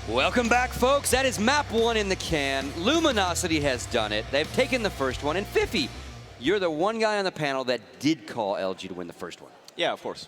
Welcome back, folks. That is map 1 in the can. Luminosity has done it. They've taken the first one. And Fifi, you're the one guy on the panel that did call LG to win the first one. Yeah, of course.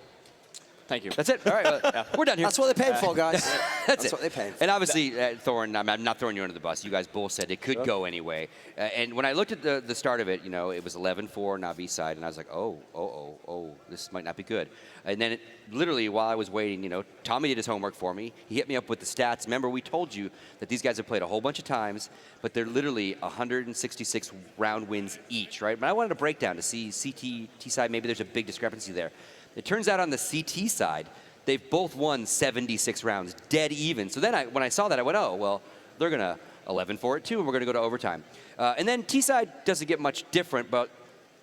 Thank you. That's it. All right, we're done here. That's what they paid for, guys. That's what they paid for. And obviously, Thorin, I'm not throwing you under the bus. You guys both said it could go anyway. And when I looked at the start of it, you know, it was 11-4 Navi's side, and I was like, oh, this might not be good. And then literally while I was waiting, you know, Tommy did his homework for me. He hit me up with the stats. Remember, we told you that these guys have played a whole bunch of times, but they're literally 166 round wins each, right? But I wanted a breakdown to see CT side, maybe there's a big discrepancy there. It turns out on the CT side, they've both won 76 rounds, dead even. So then when I saw that, I went, oh, well, they're going to 11-4 it too, and we're going to go to overtime. And then T side doesn't get much different, but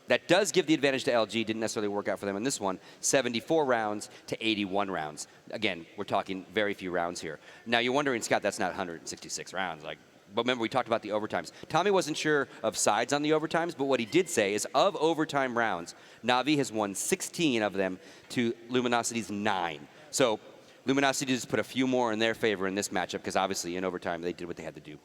that does give the advantage to LG. Didn't necessarily work out for them in this one. 74 rounds to 81 rounds. Again, we're talking very few rounds here. Now, you're wondering, Scott, that's not 166 rounds. But remember, we talked about the overtimes. Tommy wasn't sure of sides on the overtimes, but what he did say is of overtime rounds, Navi has won 16 of them to Luminosity's 9. So Luminosity just put a few more in their favor in this matchup because obviously in overtime they did what they had to do.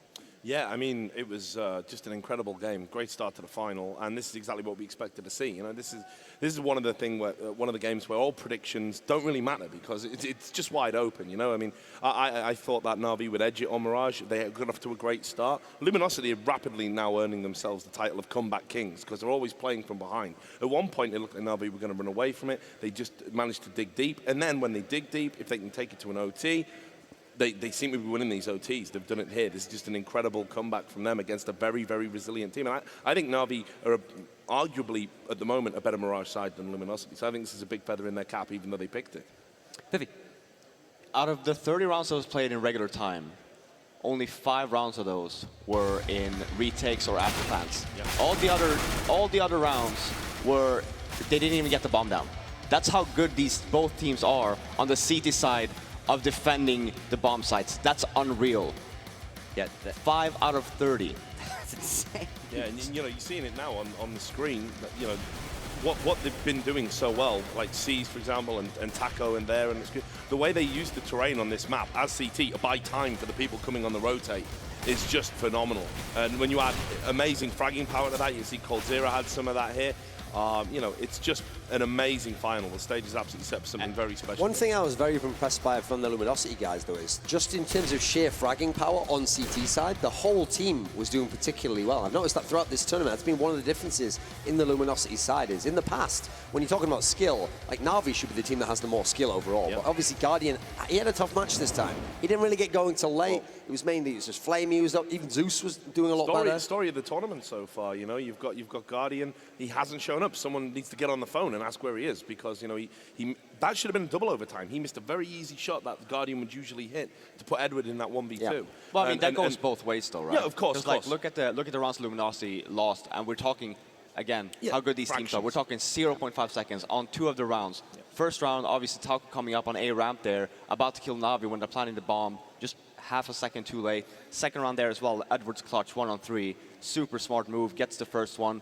Yeah, I mean, it was just an incredible game. Great start to the final, and this is exactly what we expected to see. You know, this is one of the games where all predictions don't really matter because it's just wide open. You know, I mean, I thought that Na'Vi would edge it on Mirage. They had got off to a great start. Luminosity are rapidly now earning themselves the title of comeback kings because they're always playing from behind. At one point, it looked like Na'Vi were going to run away from it. They just managed to dig deep, and then when they dig deep, if they can take it to an OT. They seem to be winning these OTs. They've done it here. This is just an incredible comeback from them against a very, very resilient team. And I think Na'Vi are arguably, at the moment, a better Mirage side than Luminosity. So I think this is a big feather in their cap, even though they picked it. Fifi. Out of the 30 rounds that was played in regular time, only 5 rounds of those were in retakes or afterplants. Yep. All the other rounds were, they didn't even get the bomb down. That's how good both teams are on the CT side of defending the bomb sites. That's unreal. Yeah, 5 out of 30. That's insane. Yeah, and you know, you're seeing it now on the screen. You know, what they've been doing so well, like C's, for example, and Taco in there, and the way they use the terrain on this map as CT to buy time for the people coming on the rotate is just phenomenal. And when you add amazing fragging power to that, you see Coldzera had some of that here. You know, it's just an amazing final. The stage is absolutely set for something very special. One thing I was very impressed by from the Luminosity guys, though, is just in terms of sheer fragging power on CT side, the whole team was doing particularly well. I've noticed that throughout this tournament. That's been one of the differences in the Luminosity side is in the past, when you're talking about skill, like Na'Vi should be the team that has the more skill overall. Yep. But obviously Guardian, he had a tough match this time. He didn't really get going till late. It was mainly just Flame used up. Even Zeus was doing a lot better. The story of the tournament so far, you know, you've got Guardian. He hasn't shown up. Someone needs to get on the phone and ask where he is because, you know, that should have been a double overtime. He missed a very easy shot that the Guardian would usually hit to put Edward in that 1v2. Yeah. Well, I mean, that goes both ways, though, right? Yeah, of course. Like, look at the rounds Luminosity lost, and we're talking, again, how good these teams are. We're talking 0.5 seconds on 2 of the rounds. Yeah. First round, obviously, Taco coming up on A ramp there, about to kill Na'Vi when they're planting the bomb, just half a second too late. Second round there as well, Edward's clutch, 1-on-3. Super smart move, gets the first one.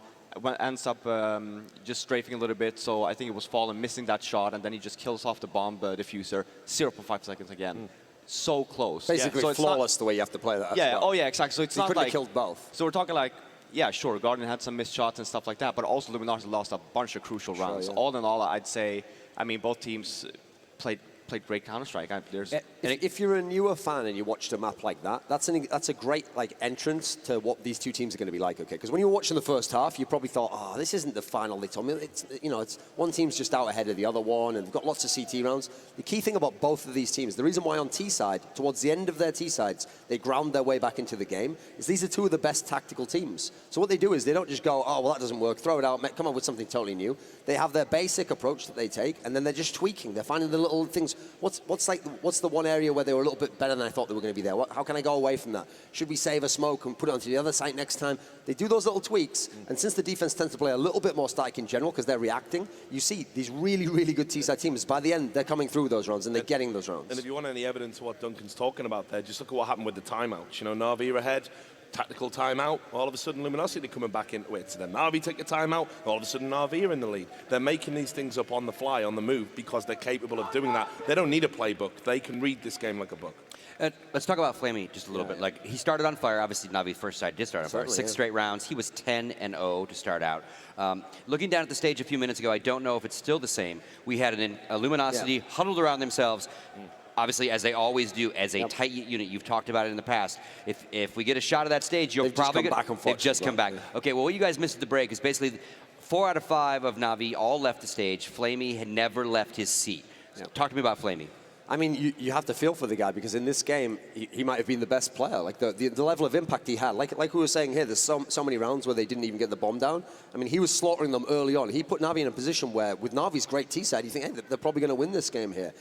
Ends up just strafing a little bit, so I think it was Fallen missing that shot, and then he just kills off the bomb diffuser. 0.5 seconds again. So close. Basically so flawless the way you have to play that. Yeah, oh yeah, exactly. So it's not like... He killed both. So we're talking like, yeah, sure, Guardian had some missed shots and stuff like that, but also Luminosity lost a bunch of crucial rounds. Yeah. All in all, I'd say, I mean, both teams played great Counter-Strike. If you're a newer fan and you watched a map like that, that's a great entrance to what these two teams are going to be like. Okay, because when you were watching the first half, you probably thought, oh, this isn't the final they told me. It's one team's just out ahead of the other one, and they've got lots of CT rounds. The key thing about both of these teams, the reason why on T side, towards the end of their T sides, they ground their way back into the game, is these are 2 of the best tactical teams. So what they do is they don't just go, oh, well, that doesn't work, throw it out, come up with something totally new. They have their basic approach that they take, and then they're just tweaking. They're finding the little things. What's the one area where they were a little bit better than I thought they were going to be there? How can I go away from that? Should we save a smoke and put it onto the other site next time? They do those little tweaks, and since the defense tends to play a little bit more static in general because they're reacting, you see these really, really good T-side teams. By the end, they're coming through those rounds, and they're getting those rounds. And if you want any evidence of what Duncan's talking about there, just look at what happened with the timeouts. You know, Na'Vi are ahead. Tactical timeout, all of a sudden Luminosity coming back into it. So then Na'Vi take a timeout, all of a sudden Na'Vi are in the lead. They're making these things up on the fly, on the move, because they're capable of doing that. They don't need a playbook. They can read this game like a book. Let's talk about Flamey just a little bit. Like, he started on fire. Obviously, Navi's first side did start on fire. Six straight rounds. He was 10-0 to start out. Looking down at the stage a few minutes ago, I don't know if it's still the same. We had a Luminosity huddled around themselves. Obviously, as they always do, as a tight unit. You've talked about it in the past. If we get a shot of that stage, you'll probably just come back and forth. They've just come back. Okay, well, what you guys missed at the break is basically 4 out of 5 of Na'Vi all left the stage. Flamey had never left his seat. So talk to me about Flamey. I mean, you have to feel for the guy, because in this game, he might have been the best player. Like, the level of impact he had. Like we were saying here, there's so many rounds where they didn't even get the bomb down. I mean, he was slaughtering them early on. He put Na'Vi in a position where, with Na'Vi's great T-side, you think, hey, they're probably going to win this game here.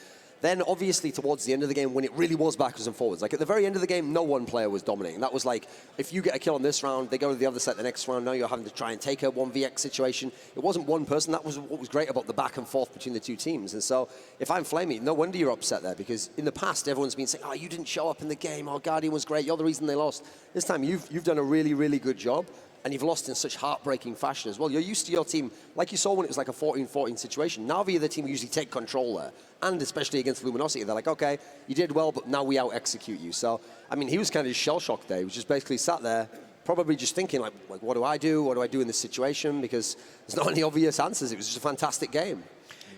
Then, obviously, towards the end of the game, when it really was backwards and forwards, like at the very end of the game, no one player was dominating. That was like, if you get a kill on this round, they go to the other set the next round. Now you're having to try and take a 1vx situation. It wasn't one person. That was what was great about the back and forth between the two teams. And so, if I'm Flamey, no wonder you're upset there, because in the past, everyone's been saying, oh, you didn't show up in the game. Oh, Guardian was great. You're the reason they lost. This time, you've done a really, really good job. And you've lost in such heartbreaking fashion as well. You're used to your team, like you saw when it was like a 14-14 situation. Na'Vi are the team who usually take control there. And especially against Luminosity, they're like, okay, you did well, but now we out-execute you. So, I mean, he was kind of shell-shocked there. He was just basically sat there, probably just thinking, like, what do I do? What do I do in this situation? Because there's not any obvious answers. It was just a fantastic game.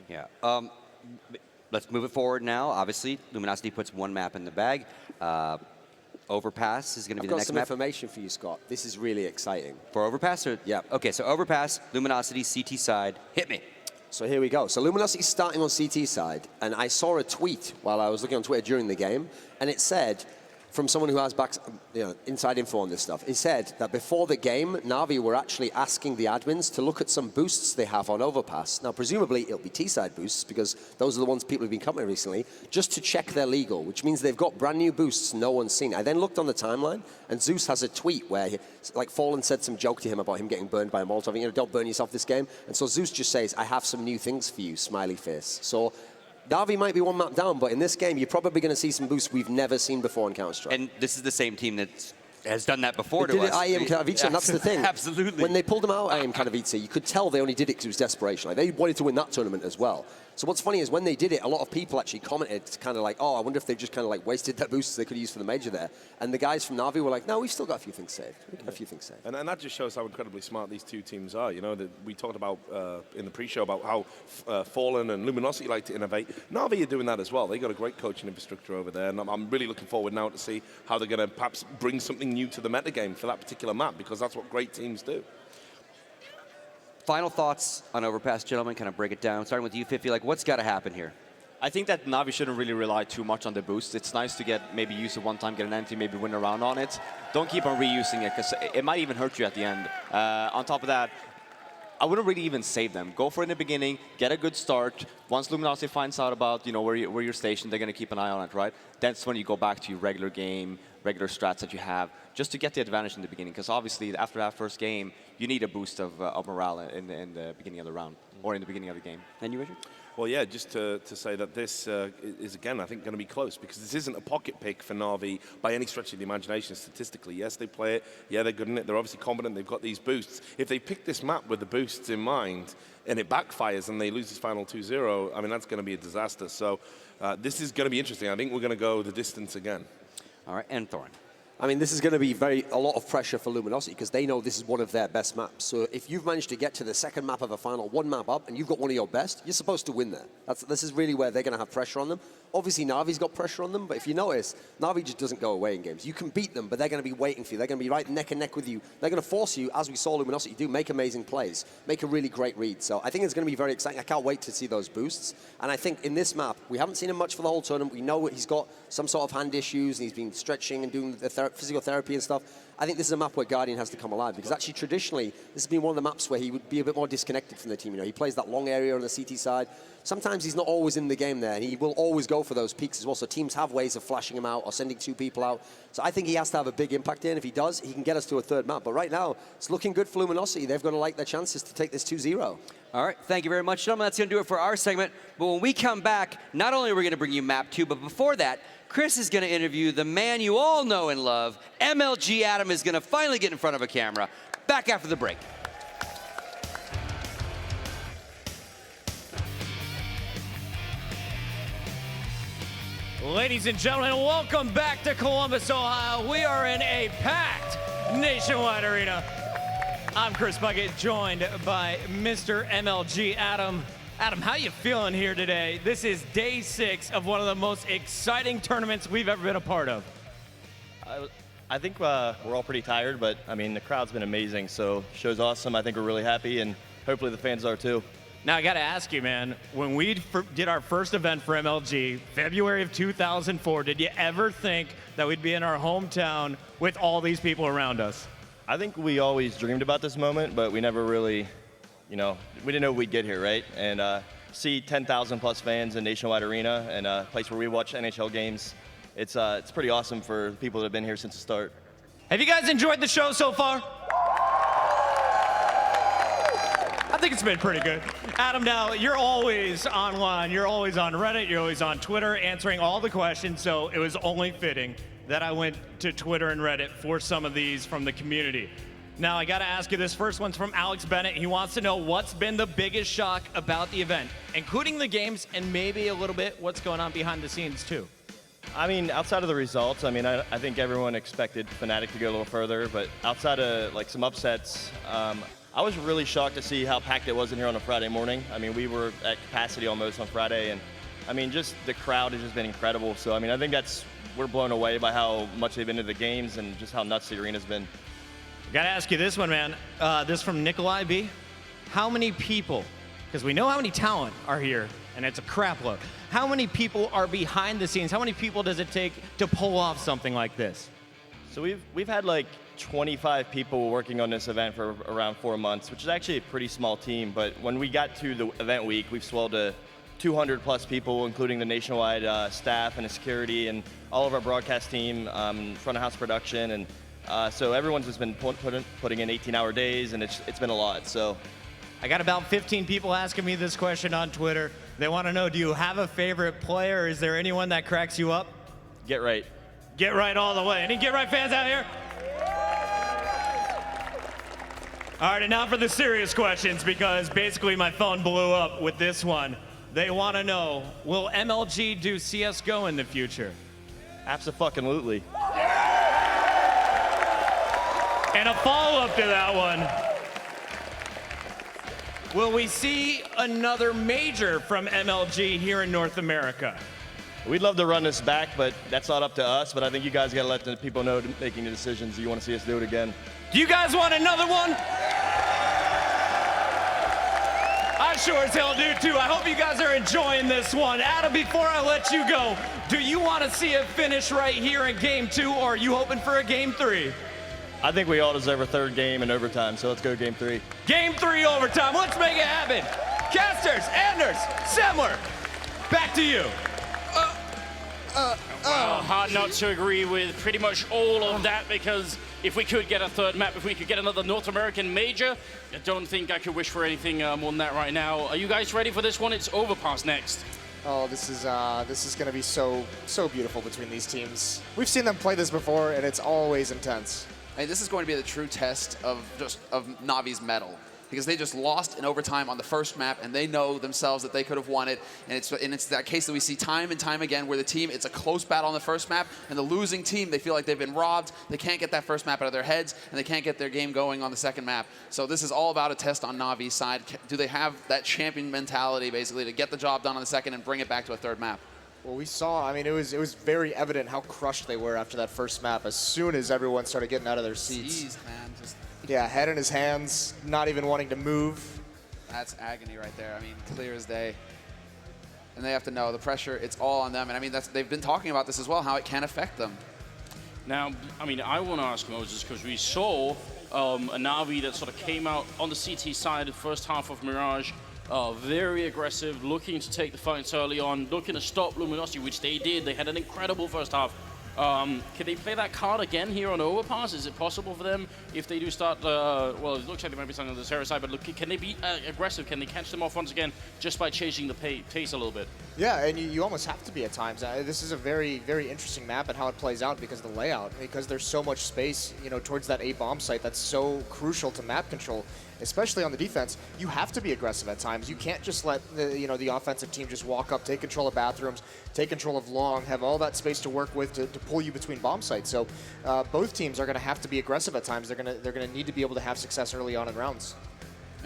Yeah. Let's move it forward now. Obviously, Luminosity puts one map in the bag. Overpass is going to be the next map. I've got some information for you, Scott. This is really exciting. For Overpass? Or? Yeah. Okay, so Overpass, Luminosity, CT side. Hit me. So here we go. So Luminosity's starting on CT side, and I saw a tweet while I was looking on Twitter during the game, and it said, from someone who has inside info on this stuff, it said that before the game, Na'Vi were actually asking the admins to look at some boosts they have on Overpass. Now, presumably, it'll be T-side boosts, because those are the ones people have been commenting recently, just to check they're legal, which means they've got brand new boosts no one's seen. I then looked on the timeline, and Zeus has a tweet where, Fallen said some joke to him about him getting burned by a Molotov. Don't burn yourself this game. And so Zeus just says, I have some new things for you, smiley face. So Na'Vi might be one map down, but in this game, you're probably going to see some boosts we've never seen before in Counter-Strike. And this is the same team that has done that before they to did us. It IEM Katowice, and that's the thing. Absolutely. When they pulled them out, IEM Katowice, you could tell they only did it because it was desperation. Like, they wanted to win that tournament as well. So what's funny is when they did it, a lot of people actually commented kind of like, oh, I wonder if they just kind of like wasted their boosts they could use for the major there. And the guys from Na'Vi were like, no, we've still got a few things saved. We've got a few things saved. And that just shows how incredibly smart these two teams are. You know, we talked about in the pre-show about how Fallen and Luminosity like to innovate. Na'Vi are doing that as well. They got a great coaching infrastructure over there, and I'm really looking forward now to see how they're going to perhaps bring something new to the metagame for that particular map, because that's what great teams do. Final thoughts on Overpass, gentlemen. Kind of break it down. Starting with you, Fifi. Like, what's got to happen here? I think that Na'Vi shouldn't really rely too much on the boost. It's nice to maybe use it one time, get an entry, maybe win a round on it. Don't keep on reusing it, because it might even hurt you at the end. On top of that, I wouldn't really even save them. Go for it in the beginning, get a good start. Once Luminosity finds out about where you're stationed, they're going to keep an eye on it, right? That's when you go back to your regular game, regular strats that you have, just to get the advantage in the beginning. Because obviously, after that first game, you need a boost of morale in the beginning of the round, or in the beginning of the game. And you, Richard? Well, yeah, just to say that this is, again, I think going to be close, because this isn't a pocket pick for Na'Vi by any stretch of the imagination statistically. Yes, they play it. Yeah, they're good in it. They're obviously competent. They've got these boosts. If they pick this map with the boosts in mind and it backfires and they lose this final 2-0, I mean, that's going to be a disaster. So this is going to be interesting. I think we're going to go the distance again. All right, and Thorin. I mean, this is going to be a lot of pressure for Luminosity, because they know this is one of their best maps. So if you've managed to get to the second map of a final, one map up, and you've got one of your best, you're supposed to win there. This is really where they're going to have pressure on them. Obviously, Na'Vi's got pressure on them, but if you notice, Na'Vi just doesn't go away in games. You can beat them, but they're going to be waiting for you. They're going to be right neck and neck with you. They're going to force you, as we saw Luminosity do, make amazing plays, make a really great read. So I think it's going to be very exciting. I can't wait to see those boosts. And I think in this map, we haven't seen him much for the whole tournament. We know he's got some sort of hand issues, and he's been stretching and doing the physical therapy and stuff. I think this is a map where Guardian has to come alive, because actually traditionally this has been one of the maps where he would be a bit more disconnected from the team. He plays that long area on the CT side. Sometimes he's not always in the game there, and he will always go for those peaks as well. So teams have ways of flashing him out or sending two people out. So I think he has to have a big impact here, and if he does, he can get us to a third map. But right now, it's looking good for Luminosity. They've got to like their chances to take this 2-0. All right, thank you very much, gentlemen. That's going to do it for our segment. But when we come back, not only are we going to bring you map 2, but before that, Chris is going to interview the man you all know and love. MLG Adam is going to finally get in front of a camera. Back after the break. Ladies and gentlemen, welcome back to Columbus, Ohio. We are in a packed Nationwide Arena. I'm Chris Bucket, joined by Mr. MLG Adam. Adam, how you feeling here today? This is day 6 of one of the most exciting tournaments we've ever been a part of. I think we're all pretty tired, but I mean, the crowd's been amazing, so show's awesome. I think we're really happy, and hopefully the fans are too. Now, I got to ask you, man, when we did our first event for MLG, February of 2004, did you ever think that we'd be in our hometown with all these people around us? I think we always dreamed about this moment, but we never really, we didn't know we'd get here, right? And see 10,000 plus fans in Nationwide Arena and a place where we watch NHL games, it's pretty awesome for people that have been here since the start. Have you guys enjoyed the show so far? I think it's been pretty good. Adam, now, you're always online. You're always on Reddit. You're always on Twitter answering all the questions, so it was only fitting that I went to Twitter and Reddit for some of these from the community. Now, I got to ask you, this first one's from Alex Bennett. He wants to know what's been the biggest shock about the event, including the games and maybe a little bit what's going on behind the scenes, too. I mean, outside of the results, I mean, I think everyone expected Fnatic to go a little further, but outside of like some upsets, I was really shocked to see how packed it was in here on a Friday morning. I mean, we were at capacity almost on Friday, and I mean, just the crowd has just been incredible. So, I mean, I think we're blown away by how much they've been to the games and just how nuts the arena's been. Gotta ask you this one, man. This from Nikolai B. How many people, because we know how many talent are here, and it's a crap load. How many people are behind the scenes? How many people does it take to pull off something like this? So we've had like 25 people working on this event for around 4 months, which is actually a pretty small team. But when we got to the event week, we've swelled to 200 plus people, including the Nationwide staff and the security and all of our broadcast team, front of house production. And so everyone's just been putting in 18-hour days, and it's been a lot. So I got about 15 people asking me this question on Twitter. They want to know, do you have a favorite player? Is there anyone that cracks you up? Get right. Get right all the way. Any Get Right fans out here? All right, and now for the serious questions, because basically my phone blew up with this one. They want to know, will MLG do CSGO in the future? Abso-fucking-lutely. And a follow-up to that one. Will we see another major from MLG here in North America? We'd love to run this back, but that's not up to us. But I think you guys got to let the people know making the decisions. You want to see us do it again. Do you guys want another one? I sure as hell do too. I hope you guys are enjoying this one. Adam, before I let you go, do you want to see it finish right here in Game 2, or are you hoping for a Game 3? I think we all deserve a third game in overtime, so let's go Game 3. Game 3 overtime. Let's make it happen. Casters, Anders, Semler, back to you. Well, hard not to agree with pretty much all of that, because if we could get a third map, if we could get another North American major, I don't think I could wish for anything more than that right now. Are you guys ready for this one? It's Overpass next. Oh, this is going to be so beautiful between these teams. We've seen them play this before, and it's always intense. I mean, this is going to be the true test of Navi's mettle, because they just lost in overtime on the first map, and they know themselves that they could have won it. And it's that case that we see time and time again, where it's a close battle on the first map, and the losing team, they feel like they've been robbed. They can't get that first map out of their heads, and they can't get their game going on the second map. So this is all about a test on Navi's side. Do they have that champion mentality, basically, to get the job done on the second and bring it back to a third map? Well, we saw, I mean, it was very evident how crushed they were after that first map as soon as everyone started getting out of their seats. Jeez, man. Yeah, head in his hands, not even wanting to move. That's agony right there. I mean, clear as day. And they have to know the pressure, it's all on them. And I mean, they've been talking about this as well, how it can affect them. Now, I mean, I want to ask Moses, because we saw a Navi that sort of came out on the CT side the first half of Mirage, very aggressive, looking to take the fights early on, looking to stop Luminosity, which they did. They had an incredible first half. Can they play that card again here on Overpass? Is it possible for them if they do start, well, it looks like they might be starting on the Terra side, but look, can they be aggressive? Can they catch them off once again just by changing the pace a little bit? Yeah, and you almost have to be at times. This is a very, very interesting map and how it plays out because of the layout, because there's so much space, towards that A bomb site that's so crucial to map control, especially on the defense. You have to be aggressive at times. You can't just let the offensive team just walk up, take control of bathrooms, take control of long, have all that space to work with to pull you between bomb sites. So both teams are going to have to be aggressive at times. They're going to need to be able to have success early on in rounds.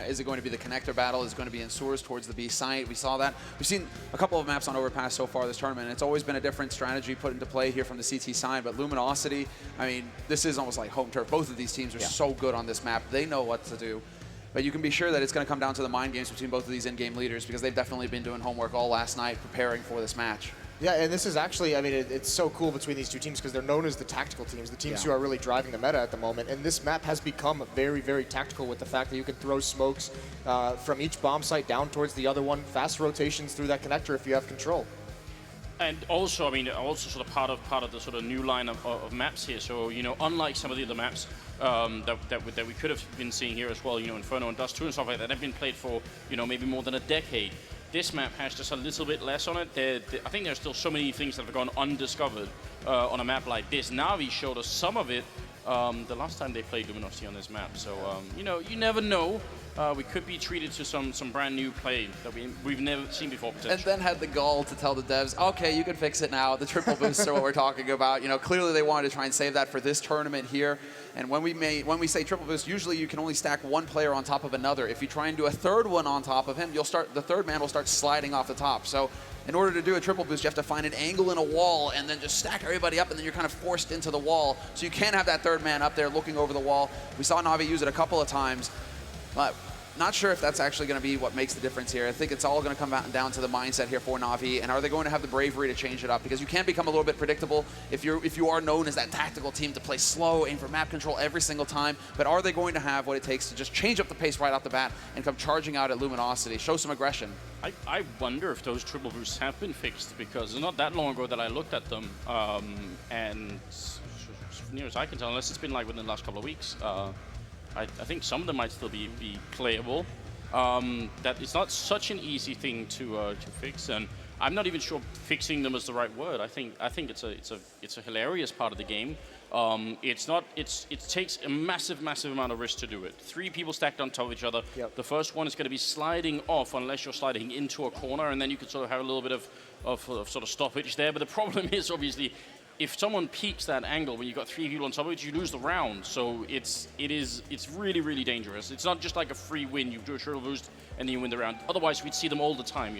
Is it going to be the connector battle? Is it going to be in sewers towards the B site? We saw that. We've seen a couple of maps on Overpass so far this tournament. And it's always been a different strategy put into play here from the CT side. But Luminosity, I mean, this is almost like home turf. Both of these teams are so good on this map. They know what to do. But you can be sure that it's going to come down to the mind games between both of these in-game leaders because they've definitely been doing homework all last night preparing for this match. Yeah, and this is actually, I mean, it's so cool between these two teams because they're known as the tactical teams, the teams who are really driving the meta at the moment. And this map has become very, very tactical with the fact that you can throw smokes from each bomb site down towards the other one, fast rotations through that connector if you have control. And also, I mean, also sort of part of the sort of new line of maps here. So, unlike some of the other maps that we could have been seeing here as well, Inferno and Dust 2 and stuff like that have been played for, maybe more than a decade. This map has just a little bit less on it. I think there's still so many things that have gone undiscovered on a map like this. Navi showed us some of it the last time they played Luminosity on this map. So, you never know. We could be treated to some brand new play that we've never seen before, potentially. And then had the gall to tell the devs, okay, you can fix it now. The triple boosts are what we're talking about. Clearly they wanted to try and save that for this tournament here. And when we say triple boost, usually you can only stack one player on top of another. If you try and do a third one on top of him, the third man will start sliding off the top. So in order to do a triple boost, you have to find an angle in a wall and then just stack everybody up, and then you're kind of forced into the wall. So you can't have that third man up there looking over the wall. We saw Navi use it a couple of times, but not sure if that's actually going to be what makes the difference here. I think it's all going to come down to the mindset here for Navi, and are they going to have the bravery to change it up? Because you can become a little bit predictable if you are known as that tactical team to play slow, aim for map control every single time. But are they going to have what it takes to just change up the pace right off the bat and come charging out at Luminosity, show some aggression? I wonder if those triple boosts have been fixed because it's not that long ago that I looked at them, and as near as I can tell, unless it's been like within the last couple of weeks, I think some of them might still be playable. That it's not such an easy thing to fix, and I'm not even sure fixing them is the right word. I think it's a hilarious part of the game. It takes a massive amount of risk to do it. 3 people stacked on top of each other. Yep. The first one is going to be sliding off unless you're sliding into a corner, and then you can sort of have a little bit of sort of stoppage there. But the problem is obviously, if someone peaks that angle when you've got 3 people on top of it, you lose the round. So it's really, really dangerous. It's not just like a free win. You do a triple boost and then you win the round. Otherwise, we'd see them all the time,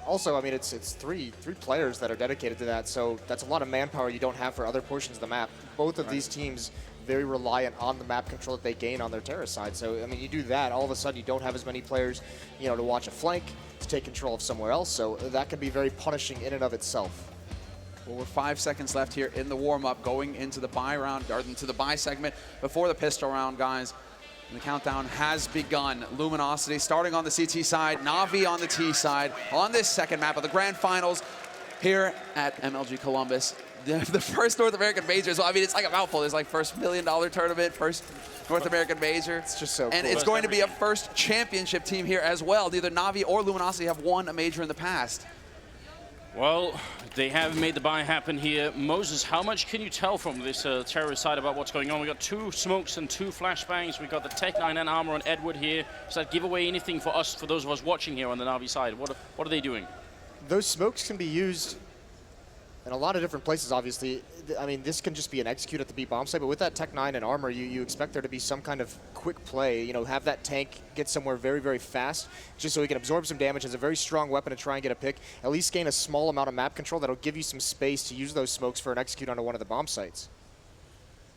Also, I mean, it's three players that are dedicated to that, so that's a lot of manpower you don't have for other portions of the map. Both of these teams very reliant on the map control that they gain on their Terra side. So, I mean, you do that, all of a sudden you don't have as many players, to watch a flank, to take control of somewhere else. So that can be very punishing in and of itself. Well, we're 5 seconds left here in the warm-up, going into the buy round, or into the buy segment before the pistol round, guys. And the countdown has begun. Luminosity starting on the CT side, Navi on the T side, on this second map of the grand finals here at MLG Columbus. The first North American major. So, I mean, it's like a mouthful. There's like first $1 million tournament, first North American major. It's just so cool. And it's going to be a first championship team here as well. Neither Navi or Luminosity have won a major in the past. Well, they have made the buy happen here. Moses, how much can you tell from this Terra side about what's going on? We got 2 smokes and 2 flashbangs. We got the Tech 9 and armor on Edward here. Does that give away anything for us, for those of us watching here on the Navi side? What are they doing? Those smokes can be used in a lot of different places, obviously. I mean, this can just be an execute at the B bomb site, but with that Tech 9 and armor, you expect there to be some kind of quick play, have that tank get somewhere very, very fast, just so he can absorb some damage as a very strong weapon to try and get a pick, at least gain a small amount of map control that'll give you some space to use those smokes for an execute onto one of the bomb sites.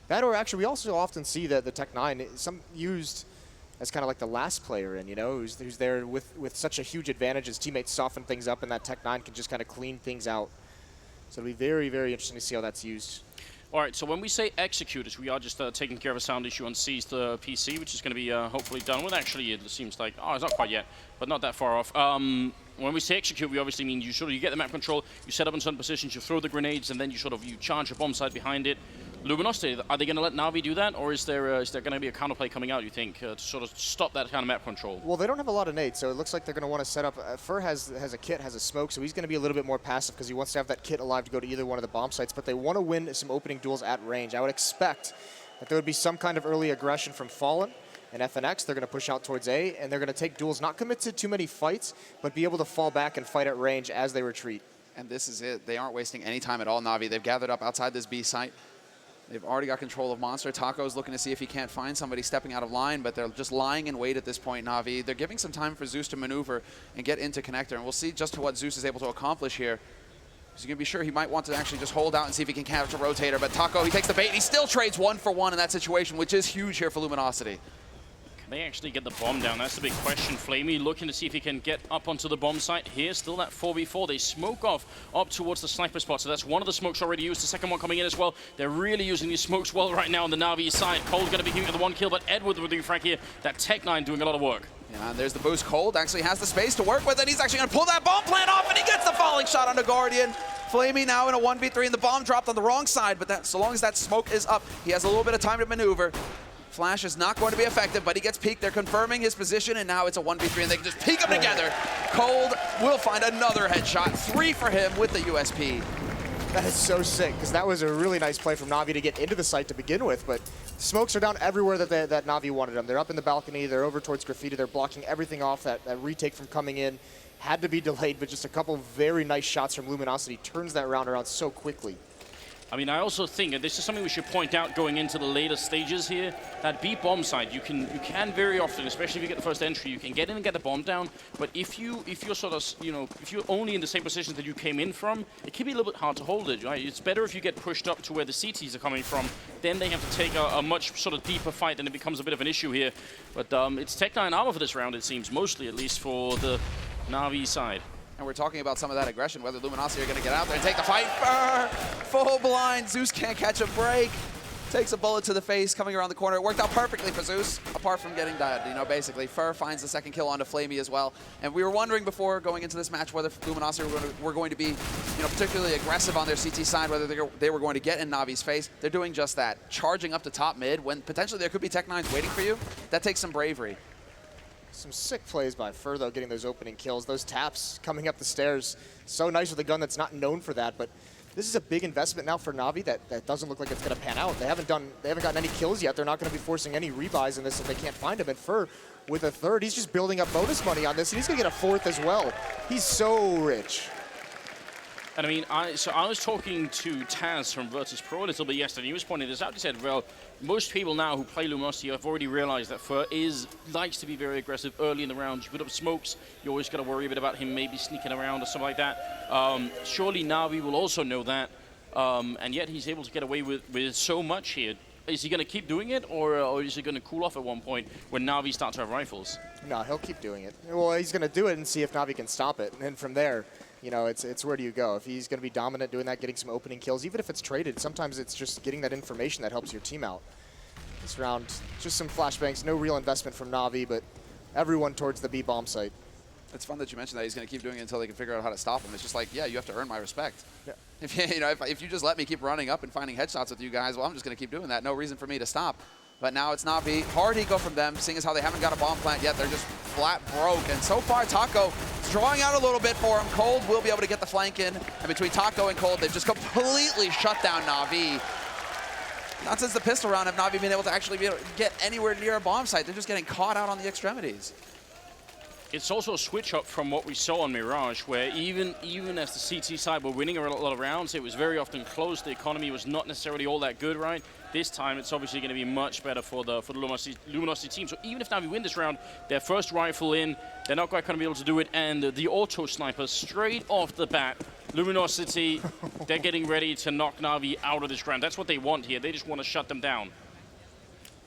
That, or actually, we also often see that the Tech 9, used as kind of like the last player in, who's there with such a huge advantage. His teammates soften things up, and that Tech 9 can just kind of clean things out. So it'll be very, very interesting to see how that's used. All right, so when we say executors, we are just taking care of a sound issue on C's PC, which is going to be hopefully done with. Actually, it seems like, oh, it's not quite yet, but not that far off. When we say execute, we obviously mean you get the map control, you set up in certain positions, you throw the grenades, and then you charge a bomb site behind it. Luminosity, are they going to let Na'Vi do that, or is there going to be a counterplay coming out, you think, to sort of stop that kind of map control? Well, they don't have a lot of nades, so it looks like they're going to want to set up. Fur has a kit, has a smoke, so he's going to be a little bit more passive because he wants to have that kit alive to go to either one of the bomb sites, but they want to win some opening duels at range. I would expect that there would be some kind of early aggression from Fallen and FNX. They're going to push out towards A, and they're going to take duels, not commit to too many fights, but be able to fall back and fight at range as they retreat. And this is it. They aren't wasting any time at all, Na'Vi. They've gathered up outside this B site. They've already got control of Monster. Taco's looking to see if he can't find somebody stepping out of line, but they're just lying in wait at this point, Na'Vi. They're giving some time for Zeus to maneuver and get into connector, and we'll see just what Zeus is able to accomplish here. He's going to be sure he might want to actually just hold out and see if he can catch a rotator, but Taco, he takes the bait, and he still trades 1 for 1 in that situation, which is huge here for Luminosity. Can they actually get the bomb down? That's the big question. Flamey looking to see if he can get up onto the bomb site here. Still that 4v4. They smoke off up towards the sniper spot. So that's one of the smokes already used. The second one coming in as well. They're really using these smokes well right now on the Na'Vi side. Cole's going to be hitting the 1 kill, but Edward with the frag here. That Tech-9 doing a lot of work. Yeah, and there's the boost. Cold actually has the space to work with it. He's actually going to pull that bomb plant off, and he gets the falling shot on the Guardian. Flamey now in a 1v3, and the bomb dropped on the wrong side, but so long as that smoke is up, he has a little bit of time to maneuver. Flash is not going to be effective, but he gets peeked. They're confirming his position, and now it's a 1v3, and they can just peek them together. Cold will find another headshot. 3 for him with the USP. That is so sick, because that was a really nice play from Na'Vi to get into the site to begin with, but smokes are down everywhere that Na'Vi wanted them. They're up in the balcony, they're over towards Graffiti, they're blocking everything off. That retake from coming in had to be delayed, but just a couple very nice shots from Luminosity turns that round around so quickly. I mean, I also think, and this is something we should point out going into the later stages here, that B bomb side, you can very often, especially if you get the first entry, you can get in and get the bomb down, but if you're sort of, if you're only in the same position that you came in from, it can be a little bit hard to hold it, right? It's better if you get pushed up to where the CTs are coming from, then they have to take a much sort of deeper fight, and it becomes a bit of an issue here. But it's Tech-9 armor for this round, it seems, mostly, at least for the Na'Vi side. And we're talking about some of that aggression, whether Luminosity are going to get out there and take the fight. Full blind. Zeus can't catch a break. Takes a bullet to the face coming around the corner. It worked out perfectly for Zeus, apart from getting died, basically. Fur finds the second kill onto Flamey as well. And we were wondering before going into this match whether Luminosity were going to be, particularly aggressive on their CT side, whether they were going to get in Navi's face. They're doing just that. Charging up to top mid when potentially there could be Tech-9s waiting for you. That takes some bravery. Some sick plays by Fur, though, getting those opening kills. Those taps coming up the stairs. So nice with a gun that's not known for that, but this is a big investment now for Na'Vi that doesn't look like it's going to pan out. They haven't gotten any kills yet. They're not going to be forcing any rebuys in this if they can't find him. And Fur, with a third, he's just building up bonus money on this, and he's going to get a fourth as well. He's so rich. And I mean, I was talking to Taz from Virtus Pro a little bit yesterday. He was pointing this out. He said, well, most people now who play Luminosity have already realized that Fur likes to be very aggressive early in the round. You put up smokes, you always got to worry a bit about him maybe sneaking around or something like that. Surely Na'Vi will also know that. And yet he's able to get away with so much here. Is he going to keep doing it, or is he going to cool off at one point when Na'Vi start to have rifles? No, he'll keep doing it. Well, he's going to do it and see if Na'Vi can stop it. And then from there, it's where do you go? If he's going to be dominant doing that, getting some opening kills, even if it's traded, sometimes it's just getting that information that helps your team out. This round, just some flashbangs, no real investment from Na'Vi, but everyone towards the B bomb site. It's fun that you mentioned that he's going to keep doing it until they can figure out how to stop him. It's just like, yeah, you have to earn my respect. Yeah. If you just let me keep running up and finding headshots with you guys, well, I'm just going to keep doing that. No reason for me to stop. But now it's Na'Vi. Hard eco from them, seeing as how they haven't got a bomb plant yet. They're just flat broke. And so far, Taco is drawing out a little bit for him. Cold will be able to get the flank in. And between Taco and Cold, they've just completely shut down Na'Vi. Not since the pistol round have Na'Vi been able to actually get anywhere near a bomb site. They're just getting caught out on the extremities. It's also a switch up from what we saw on Mirage, where even as the CT side were winning a lot of rounds, it was very often close. The economy was not necessarily all that good, right? This time, it's obviously going to be much better for the Luminosity team. So even if Na'Vi win this round, their first rifle in, they're not quite going to be able to do it. And the auto sniper straight off the bat, Luminosity, they're getting ready to knock Na'Vi out of this round. That's what they want here. They just want to shut them down.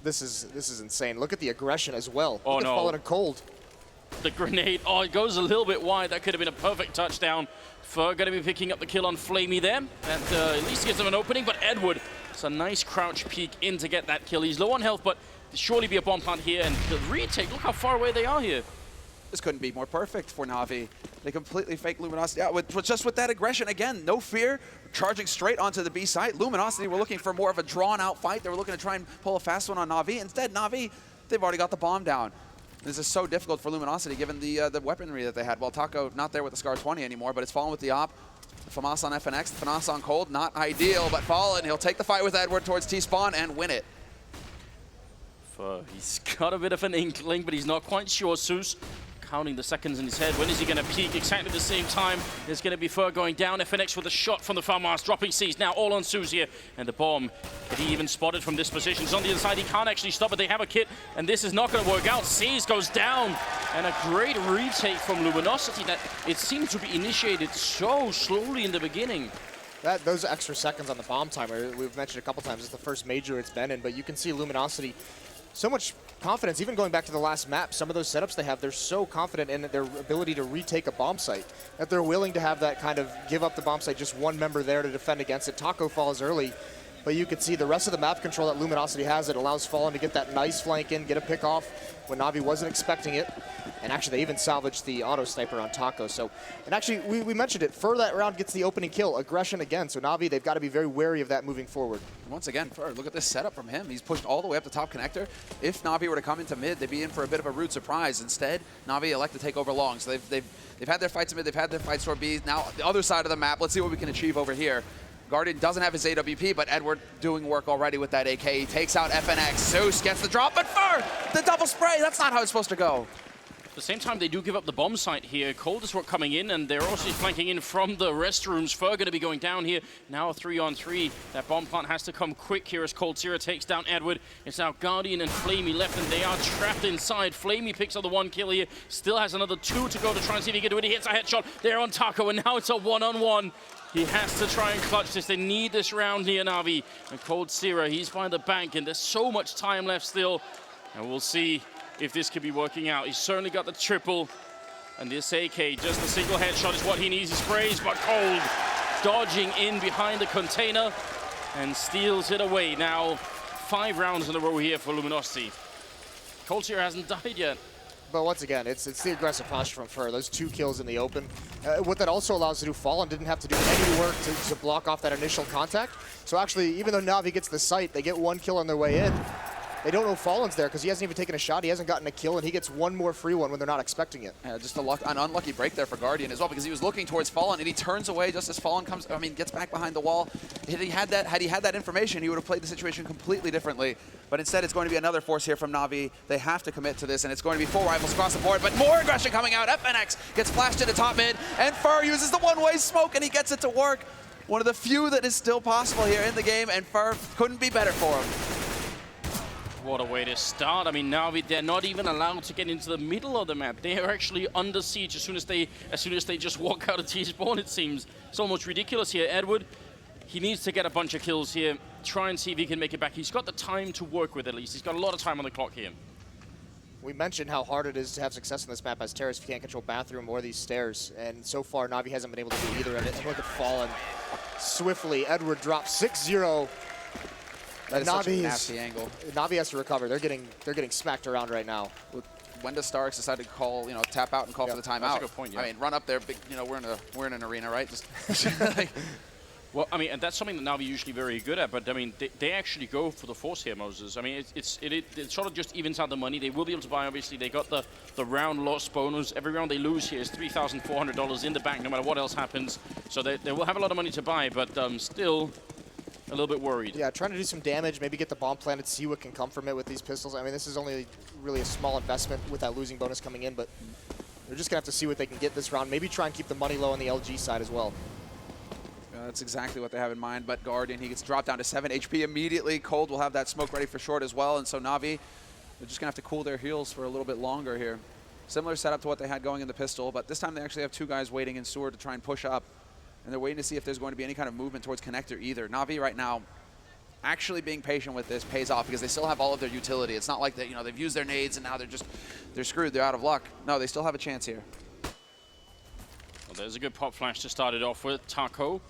This is insane. Look at the aggression as well. Oh, Look at no. Fallen and Cold. The grenade, it goes a little bit wide. That could have been a perfect touchdown. Fur going to be picking up the kill on Flamey there. That at least gives them an opening, but Edward It's a nice crouch peek in to get that kill. He's low on health, but there'll surely be a bomb plant here. And the retake, look how far away they are here. This couldn't be more perfect for Na'Vi. They completely fake Luminosity out just with that aggression. Again, no fear, charging straight onto the B site. Luminosity were looking for more of a drawn-out fight. They were looking to try and pull a fast one on Na'Vi. Instead, Na'Vi, they've already got the bomb down. This is so difficult for Luminosity given the weaponry that they had. Well, Taco not there with the Scar 20 anymore, but it's Fallen with the op. FAMAS on FNX, FNAS on Cold, not ideal, but Fallen, he'll take the fight with Edward towards T-Spawn and win it. He's got a bit of an inkling, but he's not quite sure. Zeus counting the seconds in his head. When is he going to peak? Exactly the same time. There's going to be Fur going down. FNX with a shot from the FAMAS, dropping C's now all on Zeus here. And the bomb, can he even spot it from this position? He's on the inside. He can't actually stop it. They have a kit, and this is not going to work out. C's goes down. And a great retake from Luminosity that it seemed to be initiated so slowly in the beginning. Those extra seconds on the bomb timer, we've mentioned a couple times, it's the first major it's been in, but you can see Luminosity so much confidence, even going back to the last map, some of those setups they have, they're so confident in their ability to retake a bomb site that they're willing to have that kind of give up the bomb site, just one member there to defend against it. Taco falls early, but you can see the rest of the map control that Luminosity has. It allows Fallen to get that nice flank in, get a pick off when Na'Vi wasn't expecting it. And actually, they even salvaged the auto sniper on Taco. So, and actually, we mentioned it. Fur that round gets the opening kill, aggression again. So Na'Vi, they've got to be very wary of that moving forward. Once again, Fur, look at this setup from him. He's pushed all the way up the top connector. If Na'Vi were to come into mid, they'd be in for a bit of a rude surprise. Instead, Na'Vi elect to take over long. So they've had their fights in mid, they've had their fights toward B. Now, the other side of the map, let's see what we can achieve over here. Guardian doesn't have his AWP, but Edward doing work already with that AK. He takes out FNX. Zeus gets the drop, but Fur, the double spray, that's not how it's supposed to go. At the same time, they do give up the bomb site here. Cold is coming in, and they're also flanking in from the restrooms. Fur going to be going down here. Now a 3-on-3. That bomb plant has to come quick here as Cold Zero takes down Edward. It's now Guardian and Flamey left, and they are trapped inside. Flamey picks up the one kill here. Still has another 2 to go to try and see if he can do it. He hits a headshot there on Taco, and now it's a 1-on-1. He has to try and clutch this. They need this round here, Na'Vi. And Cold Zero, he's by the bank, and there's so much time left still. And we'll see if this could be working out. He's certainly got the triple. And this AK, just a single headshot is what he needs. He sprays, but Cold dodging in behind the container and steals it away. Now, 5 rounds in a row here for Luminosity. Cold Zero hasn't died yet. But once again, it's the aggressive posture from Fur. Those 2 kills in the open. What that also allows to do, Fallen didn't have to do any work to block off that initial contact. So actually, even though Na'Vi gets the site, they get 1 kill on their way in. They don't know Fallen's there because he hasn't even taken a shot. He hasn't gotten a kill, and he gets 1 more free one when they're not expecting it. Yeah, just an unlucky break there for Guardian as well, because he was looking towards Fallen, and he turns away just as Fallen gets back behind the wall. Had he had that information, he would have played the situation completely differently. But instead, it's going to be another force here from Na'Vi. They have to commit to this, and it's going to be 4 rifles across the board, but more aggression coming out. FNX gets flashed into top mid, and Fur uses the one-way smoke, and he gets it to work. One of the few that is still possible here in the game, and Fur couldn't be better for him. What a way to start. I mean, now they're not even allowed to get into the middle of the map. They are actually under siege as soon as they just walk out of T-spawn, it seems. It's almost ridiculous here. Edward, he needs to get a bunch of kills here. Try and see if he can make it back. He's got the time to work with at least. He's got a lot of time on the clock here. We mentioned how hard it is to have success in this map as terrorists if you can't control bathroom or these stairs. And so far, Na'Vi hasn't been able to do either of it. And look at Fallen. Swiftly, Edward drops 6-0. That is such a nasty angle. Na'Vi has to recover. They're getting smacked around right now. When does Starks decide to call, tap out and call for the timeout? That's a good point, yeah. I mean, run up there, we're in an arena, right? Well, I mean, and that's something that Na'Vi usually very good at, but I mean, they actually go for the force here, Moses. I mean, it sort of just evens out the money. They will be able to buy, obviously. They got the round loss bonus. Every round they lose here is $3,400 in the bank, no matter what else happens. So they will have a lot of money to buy, but still a little bit worried. Yeah, trying to do some damage, maybe get the bomb planted, see what can come from it with these pistols. I mean, this is only really a small investment with that losing bonus coming in, but they're just going to have to see what they can get this round. Maybe try and keep the money low on the LG side as well. That's exactly what they have in mind, but Guardian, he gets dropped down to 7 HP immediately. Cold will have that smoke ready for short as well, and so Na'Vi, they're just going to have to cool their heels for a little bit longer here. Similar setup to what they had going in the pistol, but this time they actually have 2 guys waiting in sewer to try and push up, and they're waiting to see if there's going to be any kind of movement towards connector either. Na'Vi right now, actually being patient with this pays off because they still have all of their utility. It's not like that, they've used their nades and now they're screwed, they're out of luck. No, they still have a chance here. Well, there's a good pop flash to start it off with. Taco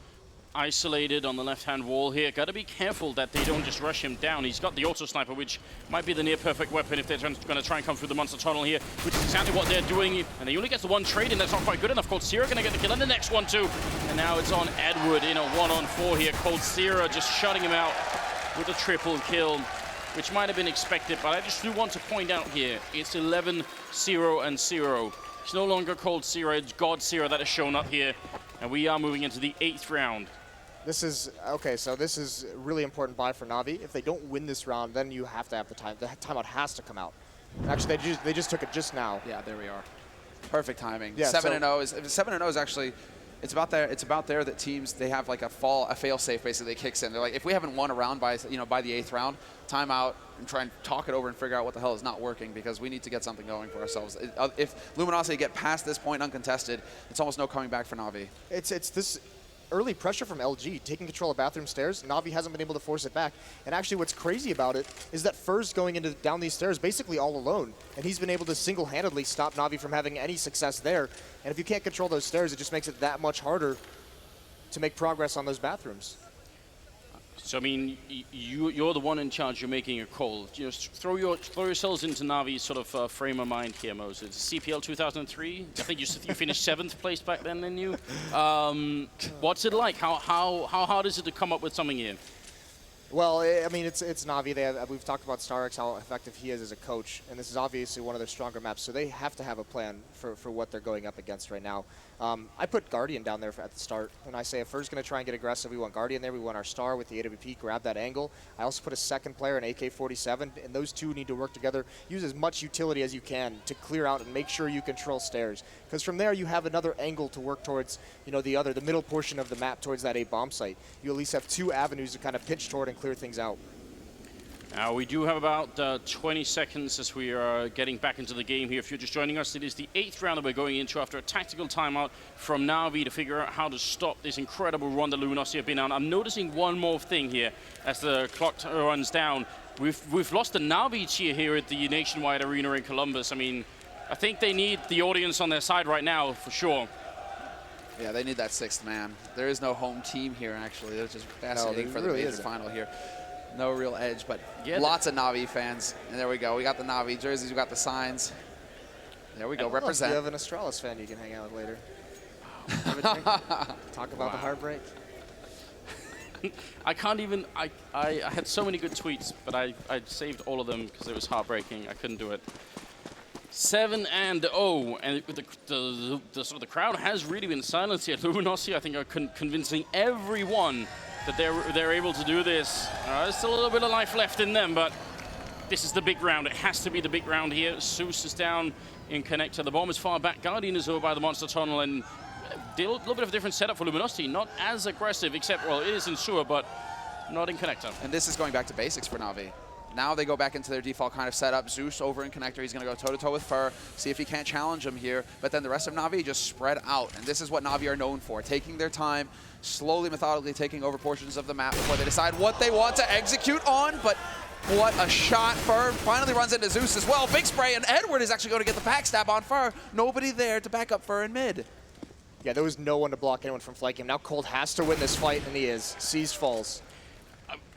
isolated on the left-hand wall here. Got to be careful that they don't just rush him down. He's got the auto sniper, which might be the near-perfect weapon if they're going to try and come through the monster tunnel here, which is exactly what they're doing. And he only gets the one trade, and that's not quite good enough. Cold Sierra going to get the kill, and the next one too. And now it's on Edward in a 1-on-4 here. Cold Sierra just shutting him out with a triple kill, which might have been expected, but I just do want to point out here, it's 11-0-0. It's no longer Cold Sierra, it's God Sierra that has shown up here, and we are moving into the 8th round. This is, okay, so this is a really important buy for Na'Vi. If they don't win this round, then you have to have the time. The timeout has to come out. Actually, they just took it just now. Yeah, there we are. Perfect timing. Yeah, 7-0 is actually, it's about there that teams, they have like a fail-safe basically that kicks in. They're like, if we haven't won a round by the 8th round, timeout and try and talk it over and figure out what the hell is not working, because we need to get something going for ourselves. If Luminosity get past this point uncontested, it's almost no coming back for Na'Vi. It's this early pressure from LG, taking control of bathroom stairs. Na'Vi hasn't been able to force it back. And actually what's crazy about it is that Fur's going down these stairs basically all alone. And he's been able to single-handedly stop Na'Vi from having any success there. And if you can't control those stairs, it just makes it that much harder to make progress on those bathrooms. So I mean, you're the one in charge. You're making a call. Just throw yourselves into Navi's sort of frame of mind here, Moses. CPL 2003. I think you finished 7th place back then, didn't you? What's it like? How hard is it to come up with something here? Well, I mean, it's Na'Vi. We've talked about StarX, how effective he is as a coach, and this is obviously one of their stronger maps, so they have to have a plan for what they're going up against right now. I put Guardian down there at the start, and I say if Fur's going to try and get aggressive, we want Guardian there, we want our Star with the AWP, grab that angle. I also put a second player, an AK-47, and those two need to work together. Use as much utility as you can to clear out and make sure you control stairs, because from there you have another angle to work towards, the middle portion of the map towards that A bomb site. You at least have 2 avenues to kind of pitch toward and clear things out. Now, we do have about 20 seconds as we are getting back into the game here. If you're just joining us, it is the 8th round that we're going into after a tactical timeout from Na'Vi to figure out how to stop this incredible run that Luminosity have been on. I'm noticing one more thing here as the clock runs down. We've lost the Na'Vi cheer here at the Nationwide Arena in Columbus. I mean, I think they need the audience on their side right now, for sure. Yeah, they need that 6th man. There is no home team here, actually. It's just fascinating for the major final here. No real edge, but lots of Na'Vi fans. And there we go. We got the Na'Vi jerseys. We got the signs. There we go. Represent. You have an Astralis fan you can hang out with later. Talk about the heartbreak. I can't even. I had so many good tweets, but I saved all of them because it was heartbreaking. I couldn't do it. 7-0, and the crowd has really been silenced here. Luminosity, I think, are convincing everyone that they're able to do this. There's still a little bit of life left in them, but this is the big round. It has to be the big round here. Zeus is down in connector. The bomb is far back. Guardian is over by the monster tunnel, and a little bit of a different setup for Luminosity. Not as aggressive, except, well, it is in sewer, but not in connector. And this is going back to basics for Na'Vi. Now they go back into their default kind of setup. Zeus over in connector. He's going to go toe-to-toe with Fur, see if he can't challenge him here. But then the rest of Na'Vi just spread out. And this is what Na'Vi are known for, taking their time, slowly, methodically taking over portions of the map before they decide what they want to execute on. But what a shot. Fur finally runs into Zeus as well. Big spray, and Edward is actually going to get the backstab on Fur. Nobody there to back up Fur in mid. Yeah, there was no one to block anyone from flanking him. Now Cold has to win this fight, and he is. Seized falls.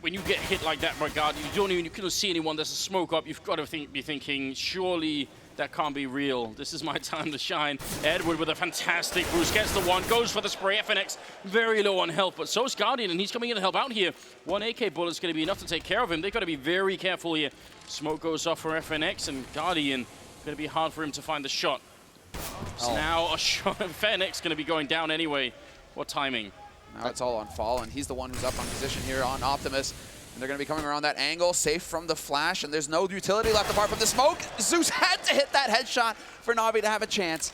When you get hit like that by Guardian, you couldn't see anyone. There's a smoke up. You've got to be thinking, surely that can't be real. This is my time to shine. Edward with a fantastic boost, gets the one, goes for the spray. FNX very low on health, but so is Guardian, and he's coming in to help out here. 1 AK bullet is going to be enough to take care of him. They've got to be very careful here. Smoke goes off for FNX, and Guardian, going to be hard for him to find the shot. So now a shot. FNX going to be going down anyway. What timing? Now it's all on Fall, and he's the one who's up on position here on Optimus. And they're going to be coming around that angle, safe from the flash, and there's no utility left apart from the smoke. Zeus had to hit that headshot for Na'Vi to have a chance,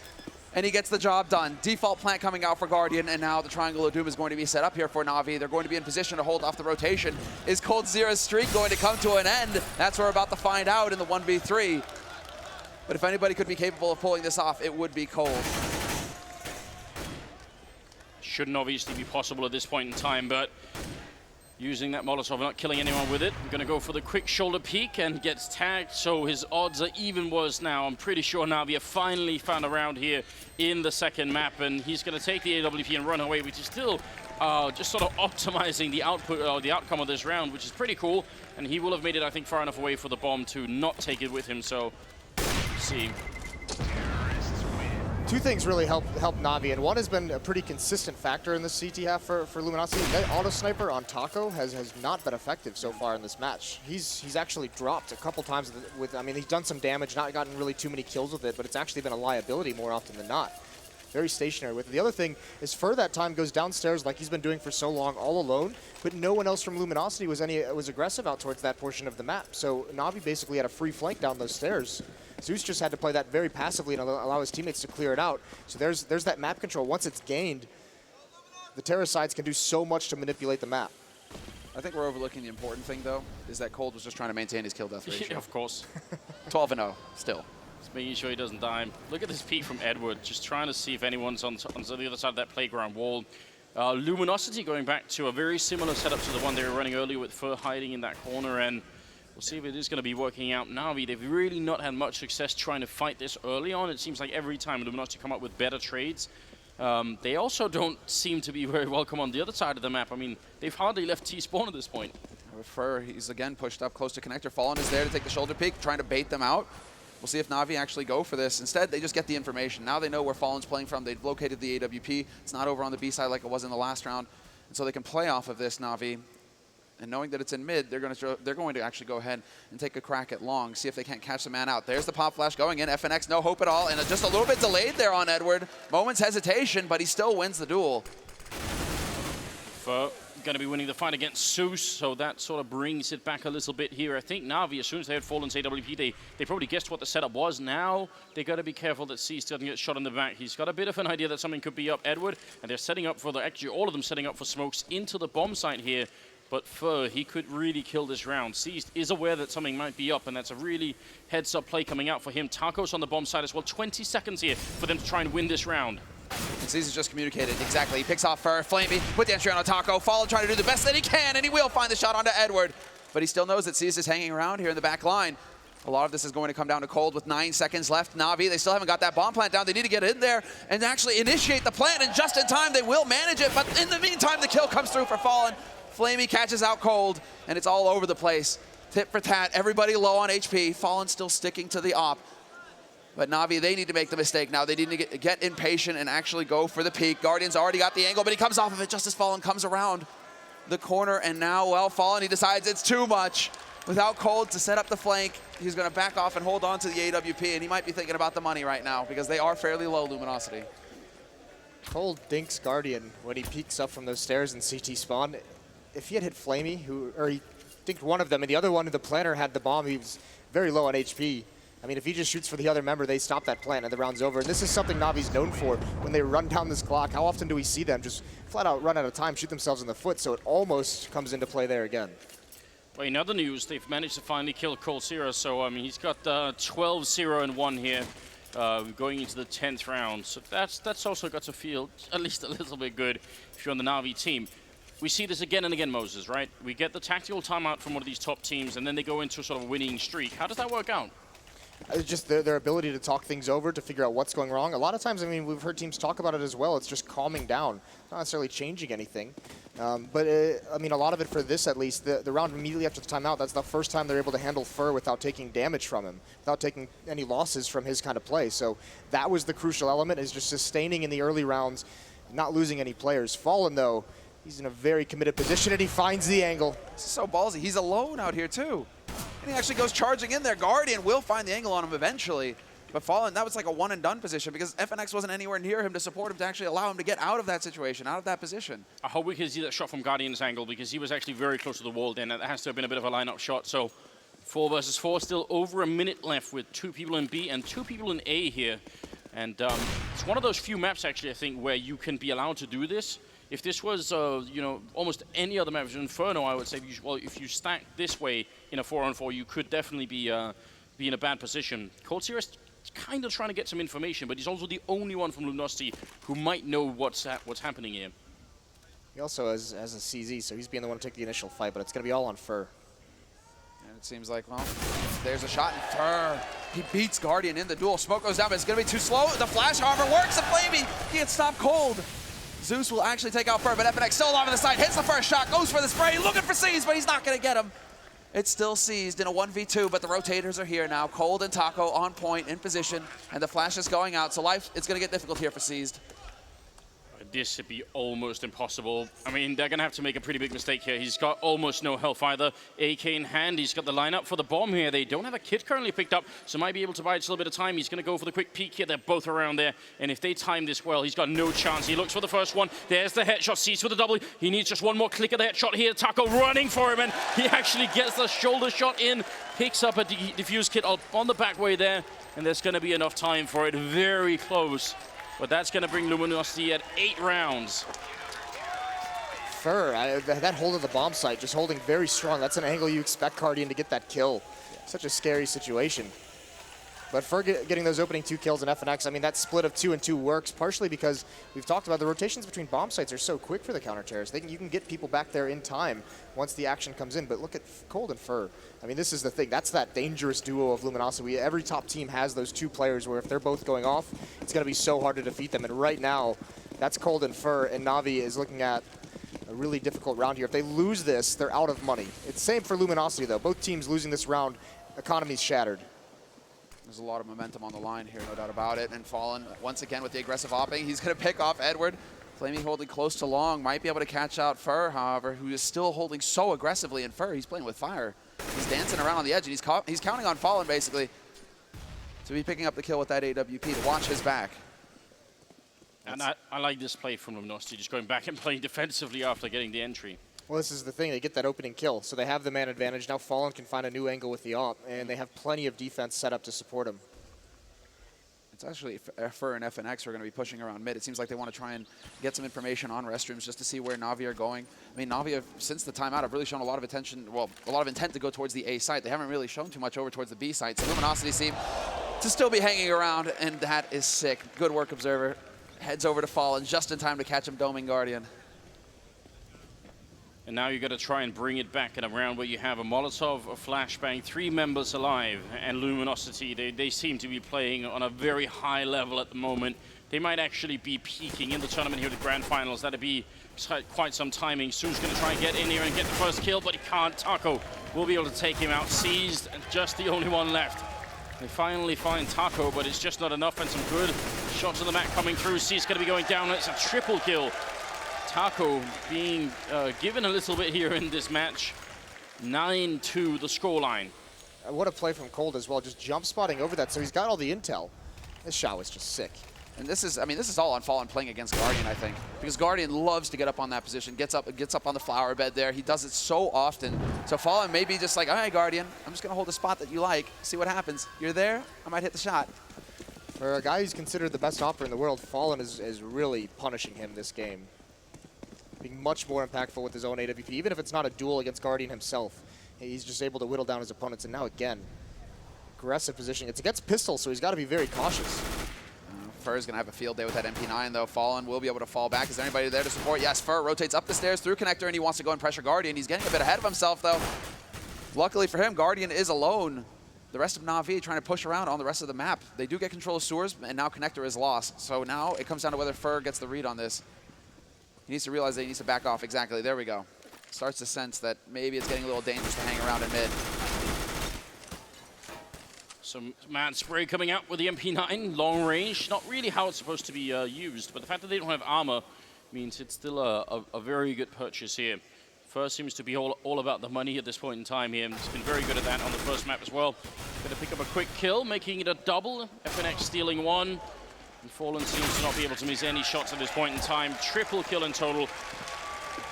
and he gets the job done. Default plant coming out for Guardian, and now the Triangle of Doom is going to be set up here for Na'Vi. They're going to be in position to hold off the rotation. Is Cold Sierra's streak going to come to an end? That's what we're about to find out in the 1v3. But if anybody could be capable of pulling this off, it would be Cold. Shouldn't obviously be possible at this point in time, but using that Molotov, not killing anyone with it. I'm going to go for the quick shoulder peek and gets tagged, so his odds are even worse now. I'm pretty sure Na'Vi have finally found a round here in the second map, and he's going to take the AWP and run away, which is still just sort of optimizing the output or the outcome of this round, which is pretty cool. And he will have made it, I think, far enough away for the bomb to not take it with him. So, let's see. Two things really help Na'Vi, and one has been a pretty consistent factor in the CT half for Luminosity. That auto sniper on Taco has not been effective so far in this match. He's actually dropped a couple times with, I mean, he's done some damage, not gotten really too many kills with it, but it's actually been a liability more often than not. Very stationary with it. The other thing is Fur that time goes downstairs like he's been doing for so long all alone, but no one else from Luminosity was aggressive out towards that portion of the map. So Na'Vi basically had a free flank down those stairs. Zeus just had to play that very passively and allow his teammates to clear it out. So there's that map control. Once it's gained, the Terrasides can do so much to manipulate the map. I think we're overlooking the important thing, though, is that Cold was just trying to maintain his kill-death ratio. Yeah, of course. 12-0 still. Just making sure he doesn't die. Look at this peek from Edward, just trying to see if anyone's on the other side of that playground wall. Luminosity going back to a very similar setup to the one they were running earlier with Fur hiding in that corner, and we'll see if it is going to be working out. Na'Vi, they've really not had much success trying to fight this early on. It seems like every time Luminosity come up with better trades, they also don't seem to be very welcome on the other side of the map. I mean, they've hardly left T-spawn at this point. Fur, he's again pushed up close to connector. Fallen is there to take the shoulder peek, trying to bait them out. We'll see if Na'Vi actually go for this. Instead, they just get the information. Now they know where Fallen's playing from. They've located the AWP. It's not over on the B side like it was in the last round. And so they can play off of this, Na'Vi. And knowing that it's in mid, they're going to actually go ahead and take a crack at long, see if they can't catch the man out. There's the pop flash going in. FNX, no hope at all. And just a little bit delayed there on Edward. Moment's hesitation, but he still wins the duel. Fur going to be winning the fight against Zeus, so that sort of brings it back a little bit here. I think Na'Vi, as soon as they had Fallen's AWP, they probably guessed what the setup was. Now they got to be careful that Cease doesn't get shot in the back. He's got a bit of an idea that something could be up Edward, and they're setting up for actually all of them setting up for smokes into the bomb site here. But Fur, he could really kill this round. Seized is aware that something might be up, and that's a really heads-up play coming out for him. Taco's on the bomb side as well. 20 seconds here for them to try and win this round. And Caesar's just communicated exactly. He picks off Fur, Flamey, put the entry on a Taco. Fallen trying to do the best that he can, and he will find the shot onto Edward. But he still knows that Caesar's hanging around here in the back line. A lot of this is going to come down to Cold with 9 seconds left. Na'Vi, they still haven't got that bomb plant down. They need to get in there and actually initiate the plant, and just in time they will manage it. But in the meantime, the kill comes through for Fallen. Flamey catches out Cold, and it's all over the place. Tit for tat, everybody low on HP. Fallen still sticking to the op. But Na'Vi, they need to make the mistake now. They need to get impatient and actually go for the peak. Guardian's already got the angle, but he comes off of it just as Fallen comes around the corner. And now, well, Fallen, he decides it's too much. Without Cold to set up the flank, he's going to back off and hold on to the AWP, and he might be thinking about the money right now because they are fairly low, Luminosity. Cold dinks Guardian when he peeks up from those stairs in CT spawn. If he had hit Flamey, or he dinked one of them, and the other one, the planner, had the bomb, he was very low on HP. I mean, if he just shoots for the other member, they stop that plant and the round's over. And this is something Na'Vi's known for when they run down this clock. How often do we see them just flat out run out of time, shoot themselves in the foot? So it almost comes into play there again. Well, in other news, they've managed to finally kill Cold Zero. So, I mean, he's got 12-0-1 here going into the 10th round. So that's also got to feel at least a little bit good if you're on the Na'Vi team. We see this again and again, Moses, right? We get the tactical timeout from one of these top teams, and then they go into a sort of winning streak. How does that work out? It's just their ability to talk things over, to figure out what's going wrong. A lot of times, I mean, we've heard teams talk about it as well. It's just calming down, not necessarily changing anything. But I mean, a lot of it for this, at least, the round immediately after the timeout, that's the first time they're able to handle Fur without taking damage from him, without taking any losses from his kind of play. So that was the crucial element, is just sustaining in the early rounds, not losing any players. Fallen, though, he's in a very committed position, and he finds the angle. This is so ballsy. He's alone out here, too. And he actually goes charging in there. Guardian will find the angle on him eventually. But Fallen, that was like a one-and-done position because FNX wasn't anywhere near him to support him to actually allow him to get out of that situation, out of that position. I hope we can see that shot from Guardian's angle because he was actually very close to the wall then. That has to have been a bit of a line-up shot. So 4 versus 4, still over a minute left with 2 people in B and 2 people in A here. And it's one of those few maps, actually, I think, where you can be allowed to do this. If this was, you know, almost any other map, Inferno, I would say, if you stack this way in a 4-on-4, you could definitely be in a bad position. Cold Zero is kind of trying to get some information, but he's also the only one from Luminosity who might know what's happening here. He also has a CZ, so he's being the one to take the initial fight, but it's going to be all on Fur. And it seems like, well, there's a shot, and Fur, he beats Guardian in the duel. Smoke goes down, but it's going to be too slow. The flash, however, works. The Flamey, he can't stop Cold. Zeus will actually take out Fur, but FNX still alive on the side, hits the first shot, goes for the spray, looking for Seized, but he's not going to get him. It's still Seized in a 1v2, but the rotators are here now. Cold and Taco on point, in position, and the flash is going out, so life, it's going to get difficult here for Seized. This should be almost impossible. I mean, they're going to have to make a pretty big mistake here. He's got almost no health either. AK in hand. He's got the lineup for the bomb here. They don't have a kit currently picked up, so might be able to buy just a little bit of time. He's going to go for the quick peek here. They're both around there, and if they time this well, he's got no chance. He looks for the first one. There's the headshot. Sees with the double. He needs just one more click of the headshot here. Taco running for him, and he actually gets the shoulder shot in. Picks up a defuse kit on the back way there, and there's going to be enough time for it. Very close. But that's going to bring Luminosity at 8 rounds. Fur, that hold of the bomb site, just holding very strong. That's an angle you expect Guardian to get that kill. Such a scary situation. But Fur getting those opening 2 kills in FNX, I mean, that split of 2 and 2 works partially because we've talked about the rotations between bomb sites are so quick for the counter-terrorists. You can get people back there in time once the action comes in. But look at Cold and Fur. I mean, this is the thing. That's that dangerous duo of Luminosity. Every top team has those 2 players where if they're both going off, it's going to be so hard to defeat them. And right now, that's Cold and Fur, and Na'Vi is looking at a really difficult round here. If they lose this, they're out of money. It's same for Luminosity, though. Both teams losing this round, economy's shattered. There's a lot of momentum on the line here, no doubt about it. And Fallen, once again, with the aggressive hopping, he's going to pick off Edward. Flamey holding close to long, might be able to catch out Fur, however, who is still holding so aggressively. And Fur, he's playing with fire. He's dancing around on the edge, and he's counting on Fallen, basically, to be picking up the kill with that AWP, to watch his back. And I like this play from Luminosity, just going back and playing defensively after getting the entry. Well, this is the thing. They get that opening kill, so they have the man advantage. Now Fallen can find a new angle with the AWP, and they have plenty of defense set up to support him. It's actually Fur and FNX are going to be pushing around mid. It seems like they want to try and get some information on restrooms just to see where Na'Vi are going. I mean, Na'Vi, since the timeout, have really shown a lot of attention, well, a lot of intent to go towards the A site. They haven't really shown too much over towards the B site. So Luminosity seem to still be hanging around, and that is sick. Good work, Observer. Heads over to Fallen just in time to catch him doming Guardian. And now you've got to try and bring it back in a round where you have a Molotov, a Flashbang, 3 members alive, and Luminosity. They seem to be playing on a very high level at the moment. They might actually be peaking in the tournament here at the Grand Finals. That'd be quite some timing. Su's going to try and get in here and get the first kill, but he can't. Taco will be able to take him out. Seized, and just the only one left. They finally find Taco, but it's just not enough, and some good shots on the map coming through. Seized going to be going down. It's a triple kill. Taco being given a little bit here in this match. 9-2 the scoreline. What a play from Cold as well, just jump spotting over that, so he's got all the intel. This shot was just sick. And this is, I mean, this is all on Fallen playing against Guardian, I think. Because Guardian loves to get up on that position, gets up on the flower bed there. He does it so often. So Fallen may be just like, all right, Guardian, I'm just going to hold a spot that you like, see what happens. You're there, I might hit the shot. For a guy who's considered the best operator in the world, Fallen is really punishing him this game. Being much more impactful with his own AWP, even if it's not a duel against Guardian himself. He's just able to whittle down his opponents, and now again, aggressive positioning. It's against pistol, so he's got to be very cautious. Fur is going to have a field day with that MP9, though. Fallen will be able to fall back. Is there anybody there to support? Yes, Fur rotates up the stairs through connector, and he wants to go and pressure Guardian. He's getting a bit ahead of himself, though. Luckily for him, Guardian is alone. The rest of Na'Vi trying to push around on the rest of the map. They do get control of sewers, and now connector is lost. So now it comes down to whether Fur gets the read on this. He needs to realize that he needs to back off. Exactly. There we go. Starts to sense that maybe it's getting a little dangerous to hang around in mid. Some mad spray coming out with the MP9, long range. Not really how it's supposed to be used, but the fact that they don't have armor means it's still a very good purchase here. First seems to be all about the money at this point in time here. He's been very good at that on the first map as well. Going to pick up a quick kill, making it a double. FNX stealing 1. And Fallen seems to not be able to miss any shots at this point in time. Triple kill in total.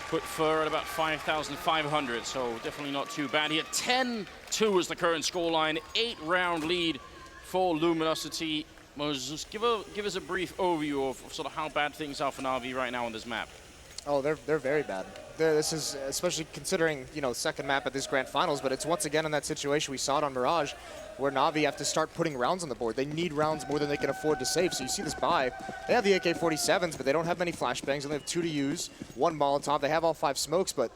Put Fur at about 5,500, so definitely not too bad here. 10-2 is the current scoreline. 8-round lead for Luminosity. Moses, give us a brief overview of sort of how bad things are for Na'Vi right now on this map. Oh, they're very bad. This is, especially considering, you know, second map at this Grand Finals, but it's once again in that situation we saw it on Mirage, where Na'Vi have to start putting rounds on the board. They need rounds more than they can afford to save. So you see this buy. They have the AK-47s, but they don't have many flashbangs. They only have 2 to use, 1 Molotov. They have all 5 smokes, but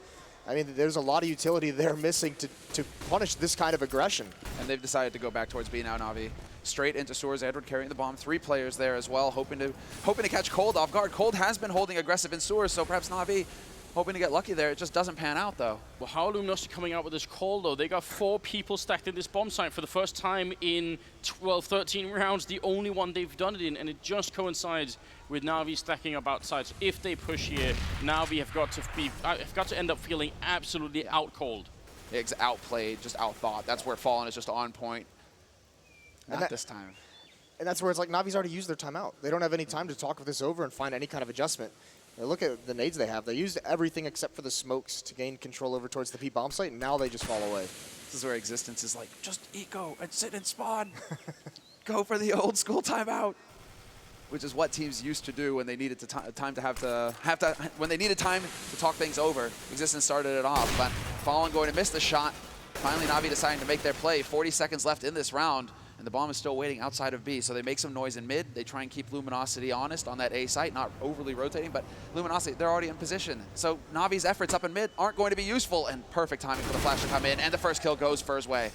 I mean, there's a lot of utility they're missing to punish this kind of aggression. And they've decided to go back towards B now, Na'Vi. straight into Soars. Edward carrying the bomb. 3 players there as well, hoping to catch Cold off guard. Cold has been holding aggressive in Soars, so perhaps Na'Vi hoping to get lucky there. It just doesn't pan out, though. Well, how are Luminosity coming out with this call, though? They got 4 people stacked in this bomb site for the first time in 12, 13 rounds, the only one they've done it in, and it just coincides with Na'Vi stacking up outside. So if they push here, Na'Vi have got to end up feeling absolutely out-cold. It's outplayed, just outthought. That's where Fallen is just on point. Not this time. And that's where it's like Navi's already used their timeout. They don't have any time to talk this over and find any kind of adjustment. Now look at the nades they have. They used everything except for the smokes to gain control over towards the P bomb site, and now they just fall away. This is where Existence is like, just eco and sit and spawn. Go for the old school timeout, which is what teams used to do when they needed when they needed time to talk things over. Existence started it off, but Fallen going to miss the shot. Finally, Na'Vi deciding to make their play. 40 seconds left in this round, and the bomb is still waiting outside of B. So they make some noise in mid. They try and keep Luminosity honest on that A site, not overly rotating, but Luminosity, they're already in position. So Na'Vi's efforts up in mid aren't going to be useful, and perfect timing for the flash to come in, and the first kill goes Fur's way.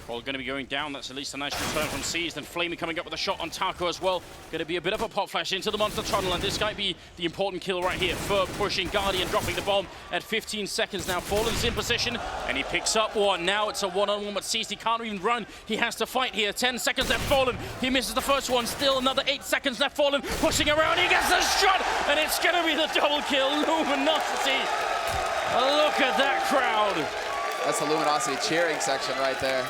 Cole going to be going down. That's at least a nice return from Seized. And Flamey coming up with a shot on Taco as well. Going to be a bit of a pop flash into the monster tunnel. And this might be the important kill right here. Fur pushing, Guardian dropping the bomb at 15 seconds now. Fallen's in position, and he picks up one. Now it's a one-on-one, but Seized, he can't even run. He has to fight here. 10 seconds left, Fallen. He misses the first one. Still another 8 seconds left, Fallen. Pushing around, he gets the shot, and it's going to be the double kill. Luminosity. Look at that crowd. That's the Luminosity cheering section right there.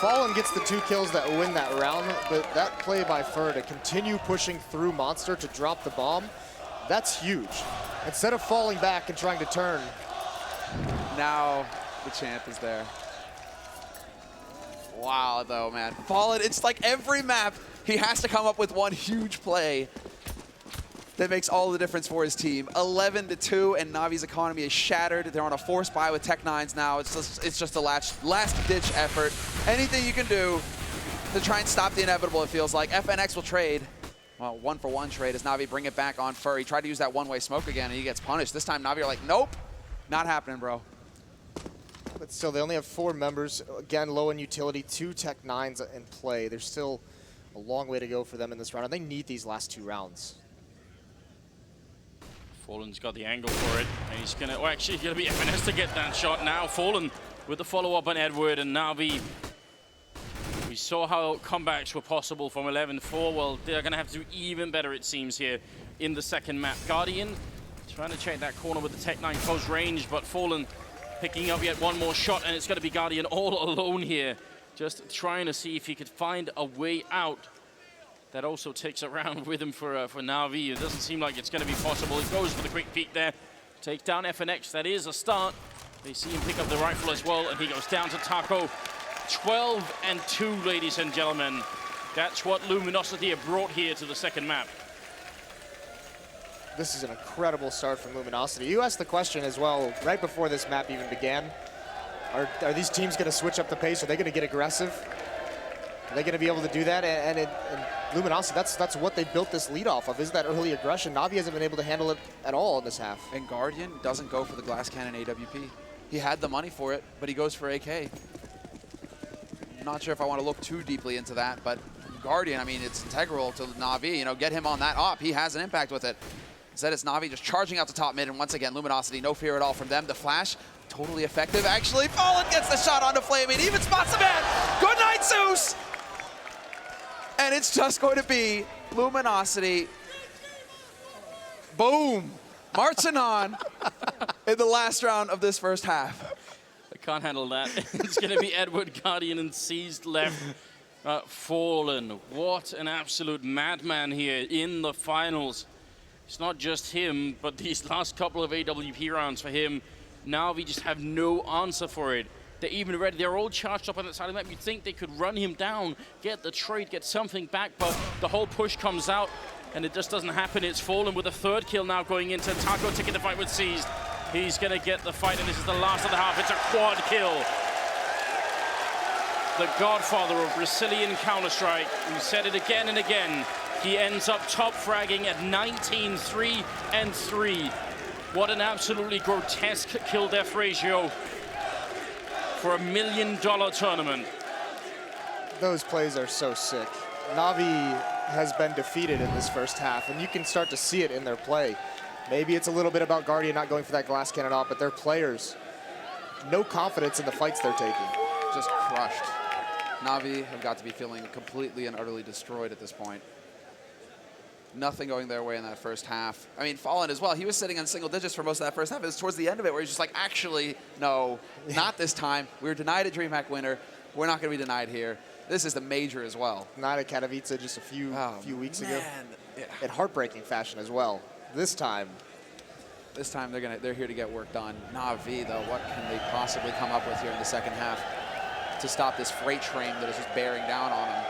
Fallen gets the 2 kills that win that round, but that play by Fur to continue pushing through Monster to drop the bomb, that's huge. Instead of falling back and trying to turn. Now the champ is there. Wow, though, man. Fallen, it's like every map, he has to come up with one huge play that makes all the difference for his team. 11-2, and Navi's economy is shattered. They're on a forced buy with Tech9s now. It's just a last-ditch effort. Anything you can do to try and stop the inevitable, it feels like. FNX will trade. Well, 1-for-1 trade as Na'Vi bring it back on Fur. He tried to use that one-way smoke again, and he gets punished. This time, Na'Vi are like, nope, not happening, bro. But still, they only have 4 members. Again, low in utility, 2 Tech9s in play. There's still a long way to go for them in this round, and they need these last 2 rounds. Fallen's got the angle for it, and he's gonna, well, actually, he's gonna be FNS to get that shot now. Fallen with the follow-up on Edward, and Na'Vi. We saw how comebacks were possible from 11-4. Well, they're gonna have to do even better, it seems, here in the second map. Guardian trying to check that corner with the Tech9 close range, but Fallen picking up yet one more shot, and it's gonna be Guardian all alone here, just trying to see if he could find a way out. That also takes a round with him for Na'Vi. It doesn't seem like it's going to be possible. He goes for the quick peek there. Take down FNX. That is a start. They see him pick up the rifle as well, and he goes down to Taco. 12-2, ladies and gentlemen. That's what Luminosity have brought here to the second map. This is an incredible start from Luminosity. You asked the question as well, right before this map even began. Are these teams going to switch up the pace? Are they going to get aggressive? Are they going to be able to do that? And Luminosity, that's what they built this lead off of, is that early aggression. Na'Vi hasn't been able to handle it at all in this half. And Guardian doesn't go for the glass cannon AWP. He had the money for it, but he goes for AK. I'm not sure if I want to look too deeply into that, but Guardian, I mean, it's integral to Na'Vi. You know, get him on that op. He has an impact with it. Instead, it's Na'Vi just charging out the top mid, and once again, Luminosity, no fear at all from them. The flash, totally effective, actually. Fallen gets the shot onto Flaming, even spots the man. Good night, Zeus! And it's just going to be Luminosity. Boom! Marching on in the last round of this first half. I can't handle that. It's going to be Edward, Guardian, and Seized left. Fallen. What an absolute madman here in the finals. It's not just him, but these last couple of AWP rounds for him. Now we just have no answer for it. They're even ready. They're all charged up on that side of the map. You'd think they could run him down, get the trade, get something back, but the whole push comes out, and it just doesn't happen. It's Fallen with a 3rd kill now going into Taco, taking the fight with Seized. He's going to get the fight, and this is the last of the half. It's a quad kill. The godfather of Brazilian Counter-Strike. We said it again and again. He ends up top fragging at 19-3-3. What an absolutely grotesque kill-death ratio for $1 million tournament. Those plays are so sick. Na'Vi has been defeated in this first half, and you can start to see it in their play. Maybe it's a little bit about Guardian not going for that glass cannon off, but their players, no confidence in the fights they're taking. Just crushed. Na'Vi have got to be feeling completely and utterly destroyed at this point. Nothing going their way in that first half. I mean, Fallen as well. He was sitting on single digits for most of that first half. It was towards the end of it where he's just like, actually, no, not this time. We were denied a DreamHack winner. We're not going to be denied here. This is the major as well. Not at Katowice just a few weeks ago. Yeah. In heartbreaking fashion as well. This time they're here to get work done. Na'Vi, though, what can they possibly come up with here in the second half to stop this freight train that is just bearing down on them?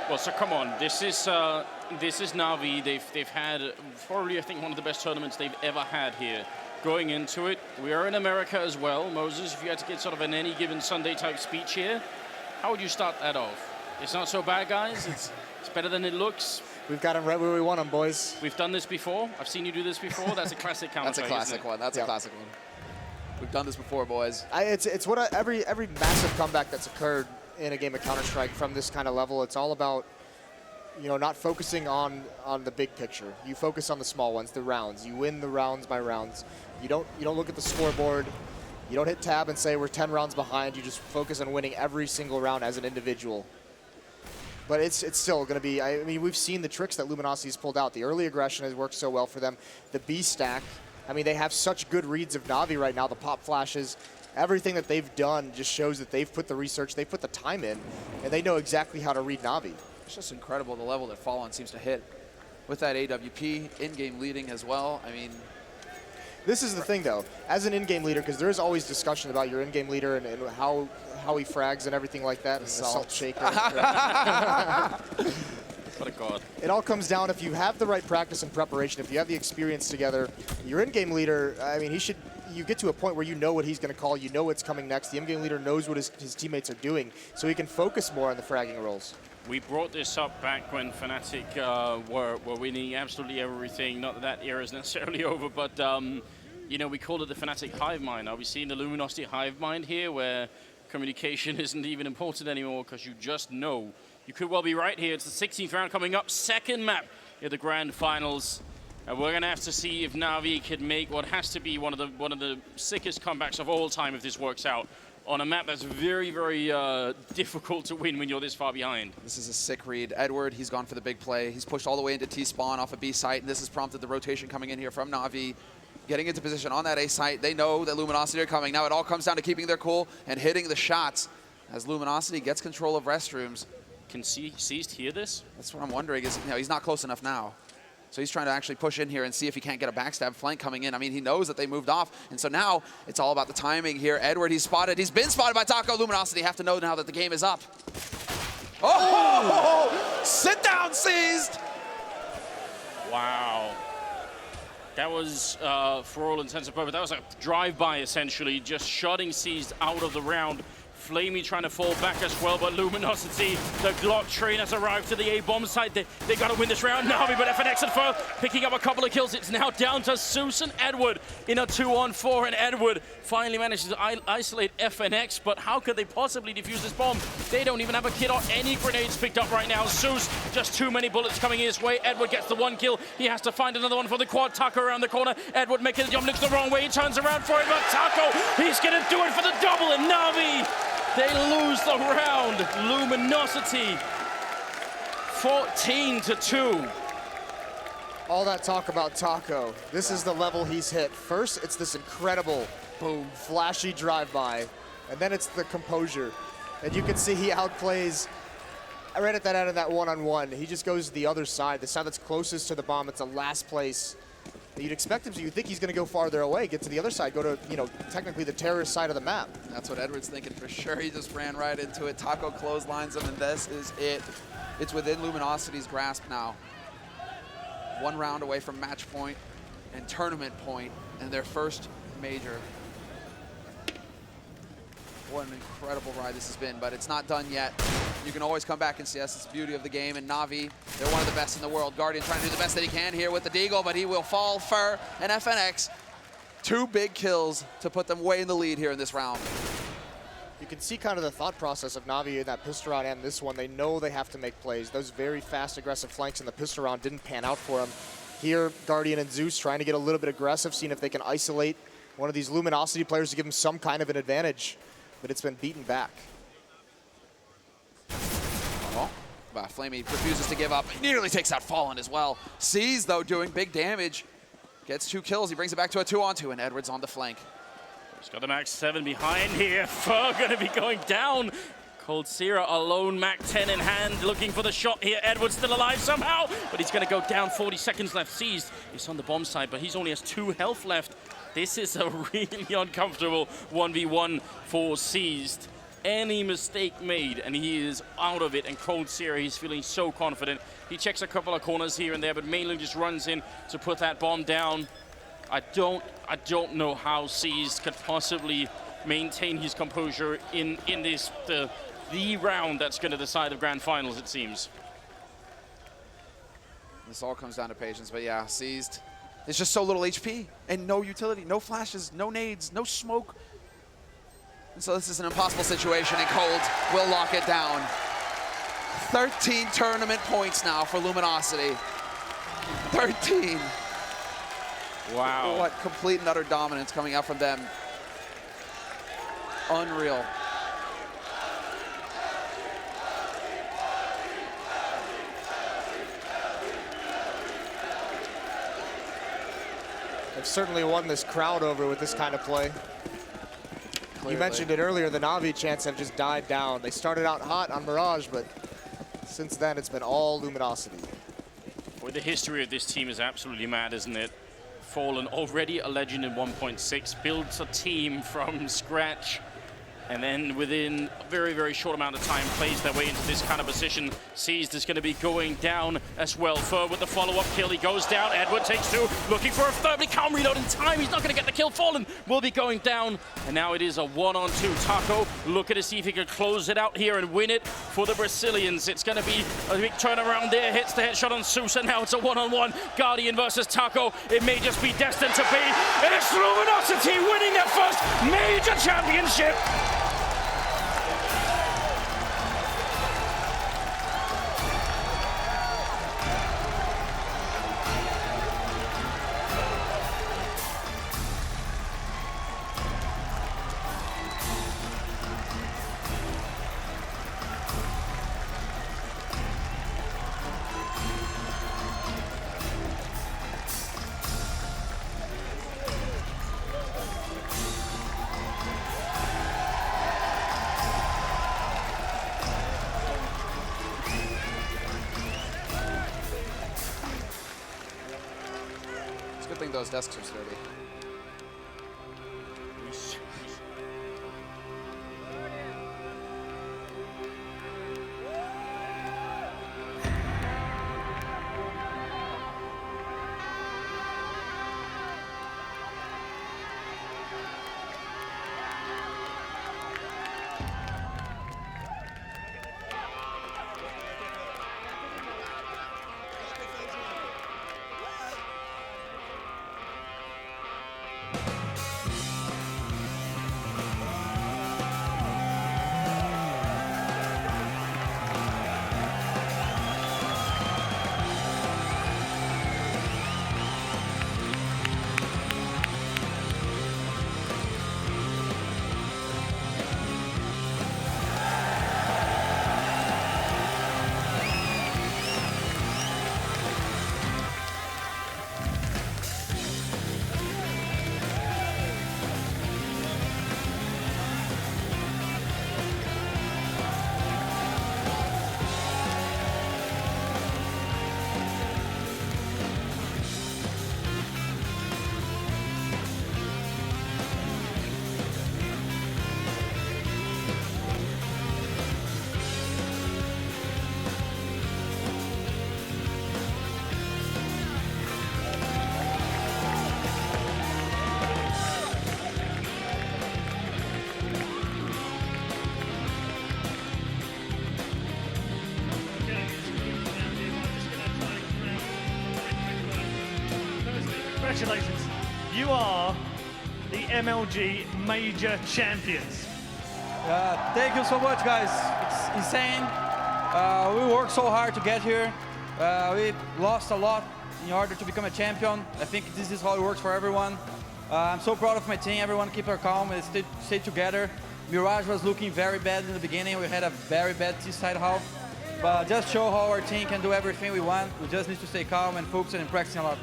Well, so come on, this is Na'Vi. They've had probably, I think, one of the best tournaments they've ever had here. Going into it, we are in America as well. Moses, if you had to get sort of an any given Sunday type speech here, how would you start that off? It's not so bad, guys. It's better than it looks. We've got them right where we want them, boys. We've done this before. I've seen you do this before. That's a classic counterplay. That's a classic one. That's a classic one. We've done this before, boys. It's what every massive comeback that's occurred in a game of Counter-Strike from this kind of level, it's all about, you know, not focusing on the big picture. You focus on the small ones, the rounds. You win the rounds by rounds. You don't look at the scoreboard. You don't hit tab and say we're 10 rounds behind. You just focus on winning every single round as an individual. But it's still going to be, I mean, we've seen the tricks that Luminosity's pulled out. The early aggression has worked so well for them. The B stack, I mean, they have such good reads of Na'Vi right now. The pop flashes, everything that they've done just shows that they've put the research, they've put the time in, and they know exactly how to read Na'Vi. It's just incredible the level that Fallen seems to hit with that AWP, in-game leading as well. I mean, this is the thing, though. As an in-game leader, because there is always discussion about your in-game leader and how he frags and everything like that, and the salt shaker. What a god. It all comes down, if you have the right practice and preparation, if you have the experience together, your in-game leader, I mean, you get to a point where you know what he's going to call, you know what's coming next. The in-game leader knows what his teammates are doing, so he can focus more on the fragging roles. We brought this up back when Fnatic were winning absolutely everything. Not that that era is necessarily over, but you know, we called it the Fnatic hive mind. Are we seeing the Luminosity hive mind here, where communication isn't even important anymore because you just know? You could well be right here. It's the 16th round coming up, second map in the grand finals. And we're going to have to see if Na'Vi can make what has to be one of the sickest comebacks of all time if this works out, on a map that's very, very difficult to win when you're this far behind. This is a sick read. Edward, he's gone for the big play. He's pushed all the way into T-spawn off a B site, and this has prompted the rotation coming in here from Na'Vi. Getting into position on that A site. They know that Luminosity are coming. Now it all comes down to keeping their cool and hitting the shots as Luminosity gets control of restrooms. Can Seized hear this? That's what I'm wondering is, you know, he's not close enough now. So he's trying to actually push in here and see if he can't get a backstab flank coming in. I mean, he knows that they moved off. And so now it's all about the timing here. Edward, he's spotted. He's been spotted by Taco. Luminosity have to know now that the game is up. Oh, sit down, Seized. Wow. That was, for all intents and purposes, that was a drive-by, essentially, just shutting Seized out of the round. Flamey trying to fall back as well, but Luminosity, the Glock train has arrived to the A-bomb site. They got to win this round now, but FNX and Fur picking up a couple of kills. It's now down to Zeus and Edward in a 2-on-4, and Edward finally manages to isolate FNX, but how could they possibly defuse this bomb? They don't even have a kit or any grenades picked up right now. Zeus, just too many bullets coming his way. Edward gets the one kill. He has to find another one for the quad. Taco around the corner. Edward making the jump, looks the wrong way. He turns around for it, but Taco, he's going to do it for the double, and Na'Vi, they lose the round. Luminosity, 14-2. All that talk about Taco. This is the level he's hit. First, it's this incredible, boom, flashy drive-by, and then it's the composure. And you can see he outplays right at that end of that one-on-one. He just goes to the other side, the side that's closest to the bomb. It's the last place you'd expect him to. You'd think he's going to go farther away, get to the other side, go to, you know, technically the terrorist side of the map. That's what Edward's thinking for sure. He just ran right into it. Taco clotheslines him, and this is it. It's within Luminosity's grasp now. One round away from match point and tournament point and their first major. What an incredible ride this has been, but it's not done yet. You can always come back and see, that's the beauty of the game. And Na'Vi, they're one of the best in the world. Guardian trying to do the best that he can here with the Deagle, but he will fall. Fur and FNX, 2 big kills to put them way in the lead here in this round. You can see kind of the thought process of Na'Vi in that pistol round and this one. They know they have to make plays. Those very fast, aggressive flanks in the pistol round didn't pan out for them. Here, Guardian and Zeus trying to get a little bit aggressive, seeing if they can isolate one of these Luminosity players to give them some kind of an advantage, but it's been beaten back. Oh, Flamey refuses to give up. He nearly takes out Fallen as well. Sees, though, doing big damage. Gets 2 kills. He brings it back to a 2-on-2, and Edwards on the flank. He's got the Mac 7 behind here. Fur going to be going down. Cold Sierra alone, Mac 10 in hand, looking for the shot here. Edwards still alive somehow, but he's going to go down. 40 seconds left. Seized. He's on the bomb side, but he's only has 2 health left. This is a really uncomfortable 1v1 for Seized. Any mistake made, and he is out of it. And Cold Sierra, he's feeling so confident. He checks a couple of corners here and there, but mainly just runs in to put that bomb down. I don't know how Seized could possibly maintain his composure in this the round that's going to decide the grand finals, it seems. This all comes down to patience, but yeah, Seized. There's just so little HP and no utility, no flashes, no nades, no smoke. And so this is an impossible situation, and Cold will lock it down. 13 tournament points now for Luminosity. 13. Wow. What complete and utter dominance coming out from them. Unreal. They've certainly won this crowd over with this kind of play. Clearly. You mentioned it earlier, the Na'Vi chants have just died down. They started out hot on Mirage, but since then it's been all Luminosity. Well, the history of this team is absolutely mad, isn't it? Fallen, already a legend in 1.6, builds a team from scratch, and then within a very, very short amount of time plays their way into this kind of position. Seized is going to be going down as well. Fur with the follow-up kill, he goes down. Edward takes 2, looking for a third, but he can't reload in time. He's not going to get the kill. Fallen will be going down, and now it is a 1-on-2. Taco looking to see if he can close it out here and win it for the Brazilians. It's going to be a big turnaround there. Hits the headshot on Sousa. Now it's a 1-on-1. Guardian versus Taco. It may just be destined to be. It's Luminosity winning their first major championship. Good thing those desks are sturdy. Congratulations. You are the MLG Major Champions. Thank you so much, guys. It's insane. We worked so hard to get here. We lost a lot in order to become a champion. I think this is how it works for everyone. I'm so proud of my team. Everyone keep our calm and stay together. Mirage was looking very bad in the beginning. We had a very bad T-side half. But just show how our team can do everything we want. We just need to stay calm and focus and practicing a lot.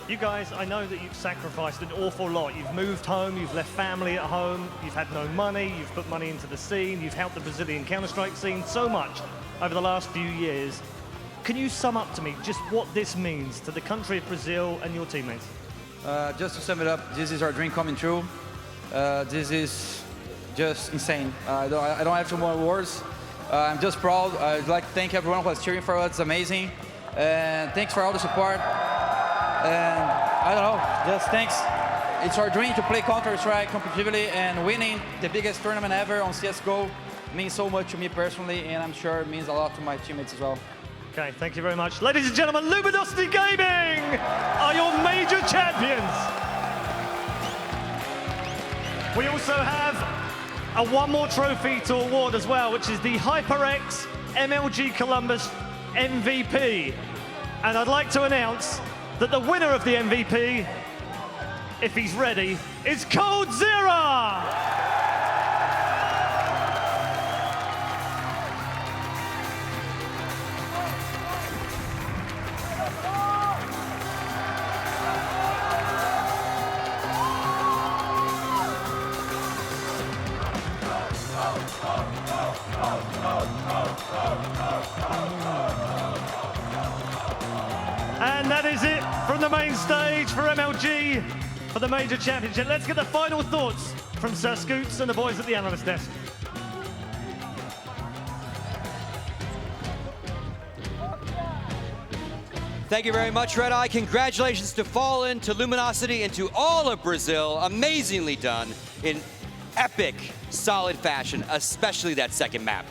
You guys, I know that you've sacrificed an awful lot. You've moved home, you've left family at home, you've had no money, you've put money into the scene, you've helped the Brazilian Counter-Strike scene so much over the last few years. Can you sum up to me just what this means to the country of Brazil and your teammates? Just to sum it up, this is our dream coming true. This is just insane. I don't have too more words. I'm just proud. I'd like to thank everyone who was cheering for us. It's amazing. And thanks for all the support. And I don't know, just thanks. It's our dream to play Counter-Strike competitively, and winning the biggest tournament ever on CSGO means so much to me personally, and I'm sure it means a lot to my teammates as well. Okay, thank you very much. Ladies and gentlemen, Luminosity Gaming are your major champions. We also have one more trophy to award as well, which is the HyperX MLG Columbus MVP. And I'd like to announce that the winner of the MVP, if he's ready, is coldzera! And that is it from the main stage for MLG for the major championship. Let's get the final thoughts from Sir Scoots and the boys at the analyst desk. Thank you very much, Red Eye. Congratulations to Fallen, to Luminosity, and to all of Brazil. Amazingly done in epic, solid fashion, especially that second map.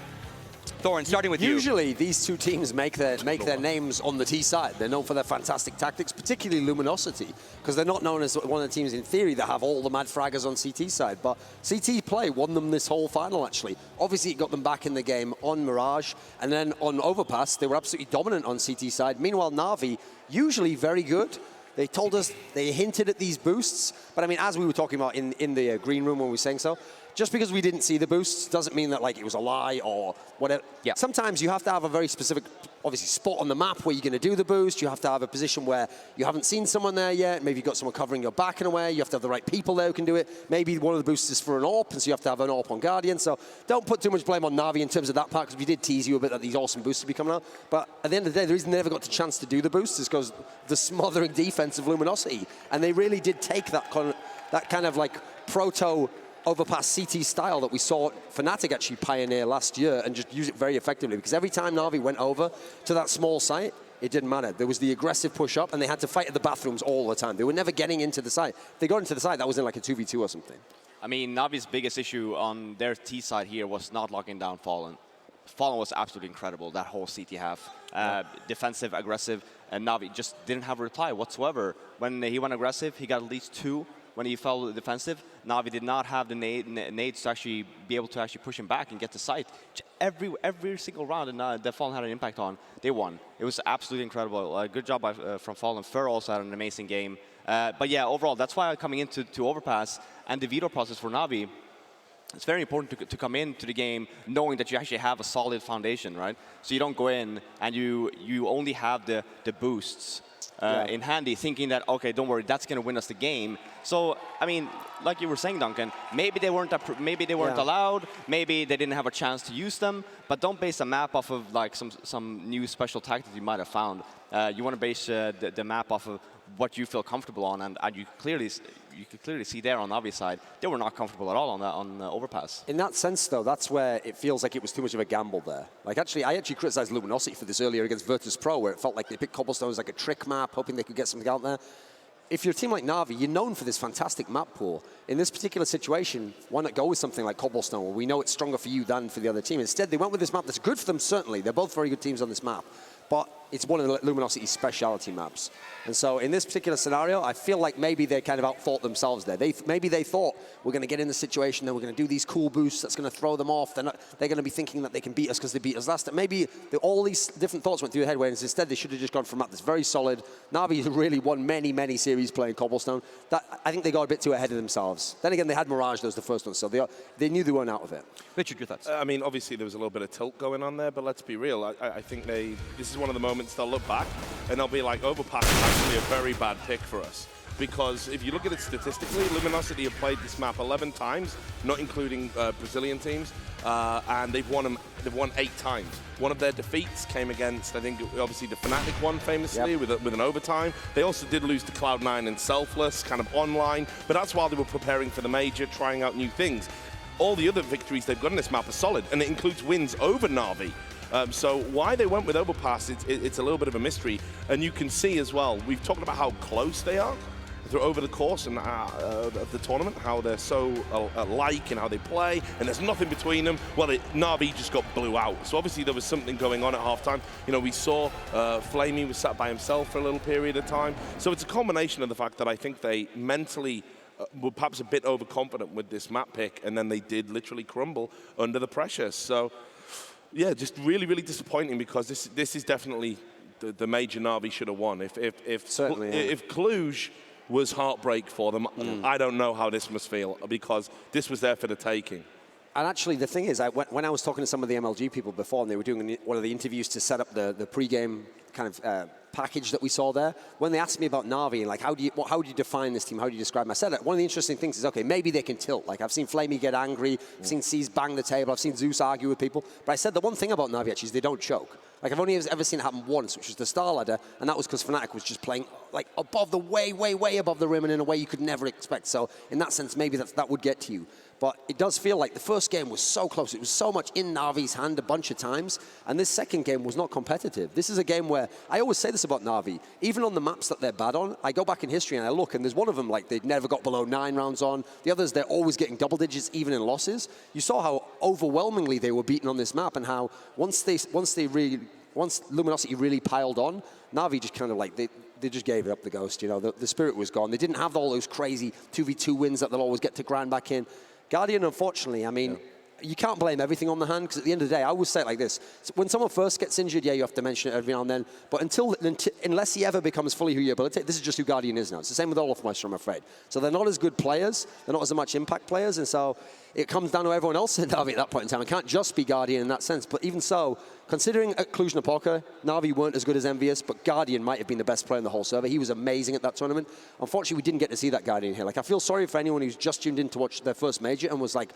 Thorin, starting with you. Usually, these two teams make their names on the T side. They're known for their fantastic tactics, particularly Luminosity, because they're not known as one of the teams in theory that have all the mad fraggers on CT side. But CT play won them this whole final, actually. Obviously, it got them back in the game on Mirage, and then on Overpass, they were absolutely dominant on CT side. Meanwhile, Na'Vi, usually very good. They told us, they hinted at these boosts, but I mean, as we were talking about in the green room when we were saying so, just because we didn't see the boosts doesn't mean that like it was a lie or whatever. Yeah. Sometimes you have to have a very specific, obviously, spot on the map where you're going to do the boost. You have to have a position where you haven't seen someone there yet. Maybe you've got someone covering your back in a way. You have to have the right people there who can do it. Maybe one of the boosts is for an AWP, and so you have to have an AWP on Guardian. So don't put too much blame on Na'Vi in terms of that part, because we did tease you a bit that these awesome boosts would be coming out. But at the end of the day, the reason they never got the chance to do the boosts is because the smothering defense of Luminosity. And they really did take that kind of like proto Overpass CT style that we saw Fnatic actually pioneer last year and just use it very effectively, because every time Na'Vi went over to that small site, it didn't matter. There was the aggressive push up, and they had to fight at the bathrooms all the time. They were never getting into the site. If they got into the site, that was in like a 2v2 or something. I mean, Navi's biggest issue on their T side here was not locking down Fallen. Fallen was absolutely incredible, that whole CT half. Defensive, aggressive, and Na'Vi just didn't have a reply whatsoever. When he went aggressive, he got at least 2. When he fell defensive, Na'Vi did not have the nades to actually be able to actually push him back and get to site. Every single round that Fallen had an impact on, they won. It was absolutely incredible. Good job from Fallen. Fur also had an amazing game. But yeah, overall, that's why coming into Overpass and the veto process for Na'Vi, it's very important to come into the game knowing that you actually have a solid foundation, right? So you don't go in and you only have the boosts in handy, thinking that, okay, don't worry, that's going to win us the game. So, I mean, like you were saying, Duncan, maybe they weren't allowed, maybe they didn't have a chance to use them, but don't base a map off of like some new special tactic you might have found. You want to base the map off of what you feel comfortable on, and you could clearly see there on the obvious side, they were not comfortable at all on the Overpass. In that sense, though, that's where it feels like it was too much of a gamble there. Like, I actually criticized Luminosity for this earlier against Virtus Pro, where it felt like they picked Cobblestone as like a trick map, hoping they could get something out there. If you're a team like Na'Vi, you're known for this fantastic map pool. In this particular situation, why not go with something like Cobblestone, where we know it's stronger for you than for the other team? Instead, they went with this map that's good for them, certainly. They're both very good teams on this map. But it's one of the Luminosity's specialty maps. And so in this particular scenario, I feel like maybe they kind of outthought themselves there. Maybe they thought, we're going to get in the situation, then we're going to do these cool boosts that's going to throw them off. They're going to be thinking that they can beat us because they beat us last time. Maybe all these different thoughts went through their head, whereas instead they should have just gone for a map that's very solid. Na'Vi really won many, many series playing Cobblestone. I think they got a bit too ahead of themselves. Then again, they had Mirage, that was the first one, so they knew they weren't out of it. Richard, your thoughts? I mean, obviously there was a little bit of tilt going on there, but let's be real. I think this is one of the moments they'll look back and they'll be like, Overpass is actually a very bad pick for us. Because if you look at it statistically, Luminosity have played this map 11 times, not including Brazilian teams, and they've won 8 times. One of their defeats came against, I think, obviously the Fnatic one famously, with an overtime. They also did lose to Cloud9 and Selfless, kind of online, but that's while they were preparing for the major, trying out new things. All the other victories they've got in this map are solid, and it includes wins over Na'Vi. So why they went with Overpass, it's a little bit of a mystery. And you can see as well, we've talked about how close they are over the course of the tournament, how they're so alike and how they play, and there's nothing between them. Well, Na'Vi just got blew out. So obviously there was something going on at halftime. You know, we saw Flamey was sat by himself for a little period of time. So it's a combination of the fact that I think they mentally were perhaps a bit overconfident with this map pick, and then they did literally crumble under the pressure. So yeah, just really, really disappointing, because this is definitely the major Na'Vi should have won. If Cluj was heartbreak for them, I don't know how this must feel, because this was there for the taking. And actually, the thing is, when I was talking to some of the MLG people before, and they were doing one of the interviews to set up the pre-game kind of package that we saw there, when they asked me about Na'Vi and like, how do you define this team, how do you describe them? I said, one of the interesting things is, okay, maybe they can tilt. Like, I've seen Flamey get angry, I've seen C's bang the table, I've seen Zeus argue with people, but I said the one thing about Na'Vi actually is they don't choke. Like, I've only ever seen it happen once, which was the Star Ladder, and that was because Fnatic was just playing like above the way above the rim and in a way you could never expect. So in that sense, maybe that would get to you. But it does feel like the first game was so close. It was so much in Na'Vi's hand a bunch of times, and this second game was not competitive. This is a game where, I always say this about Na'Vi, even on the maps that they're bad on, I go back in history and I look, and there's one of them, like, they'd never got below 9 rounds on. The others, they're always getting double digits, even in losses. You saw how overwhelmingly they were beaten on this map, and how once Luminosity really piled on, Na'Vi just kind of like, they just gave it up the ghost, you know. The spirit was gone. They didn't have all those crazy 2v2 wins that they'll always get to grind back in. Guardian, unfortunately, I mean, you can't blame everything on the hand, because at the end of the day, I always say it like this. When someone first gets injured, yeah, you have to mention it every now and then. But unless he ever becomes fully rehabilitated, this is just who Guardian is now. It's the same with Olafmeister, I'm afraid. So they're not as good players. They're not as much impact players. And so it comes down to everyone else in Na'Vi at that point in time. It can't just be Guardian in that sense. But even so, considering at Cluj-Napoca, Na'Vi weren't as good as Envious, but Guardian might have been the best player in the whole server. He was amazing at that tournament. Unfortunately, we didn't get to see that Guardian here. Like, I feel sorry for anyone who's just tuned in to watch their first major and was like,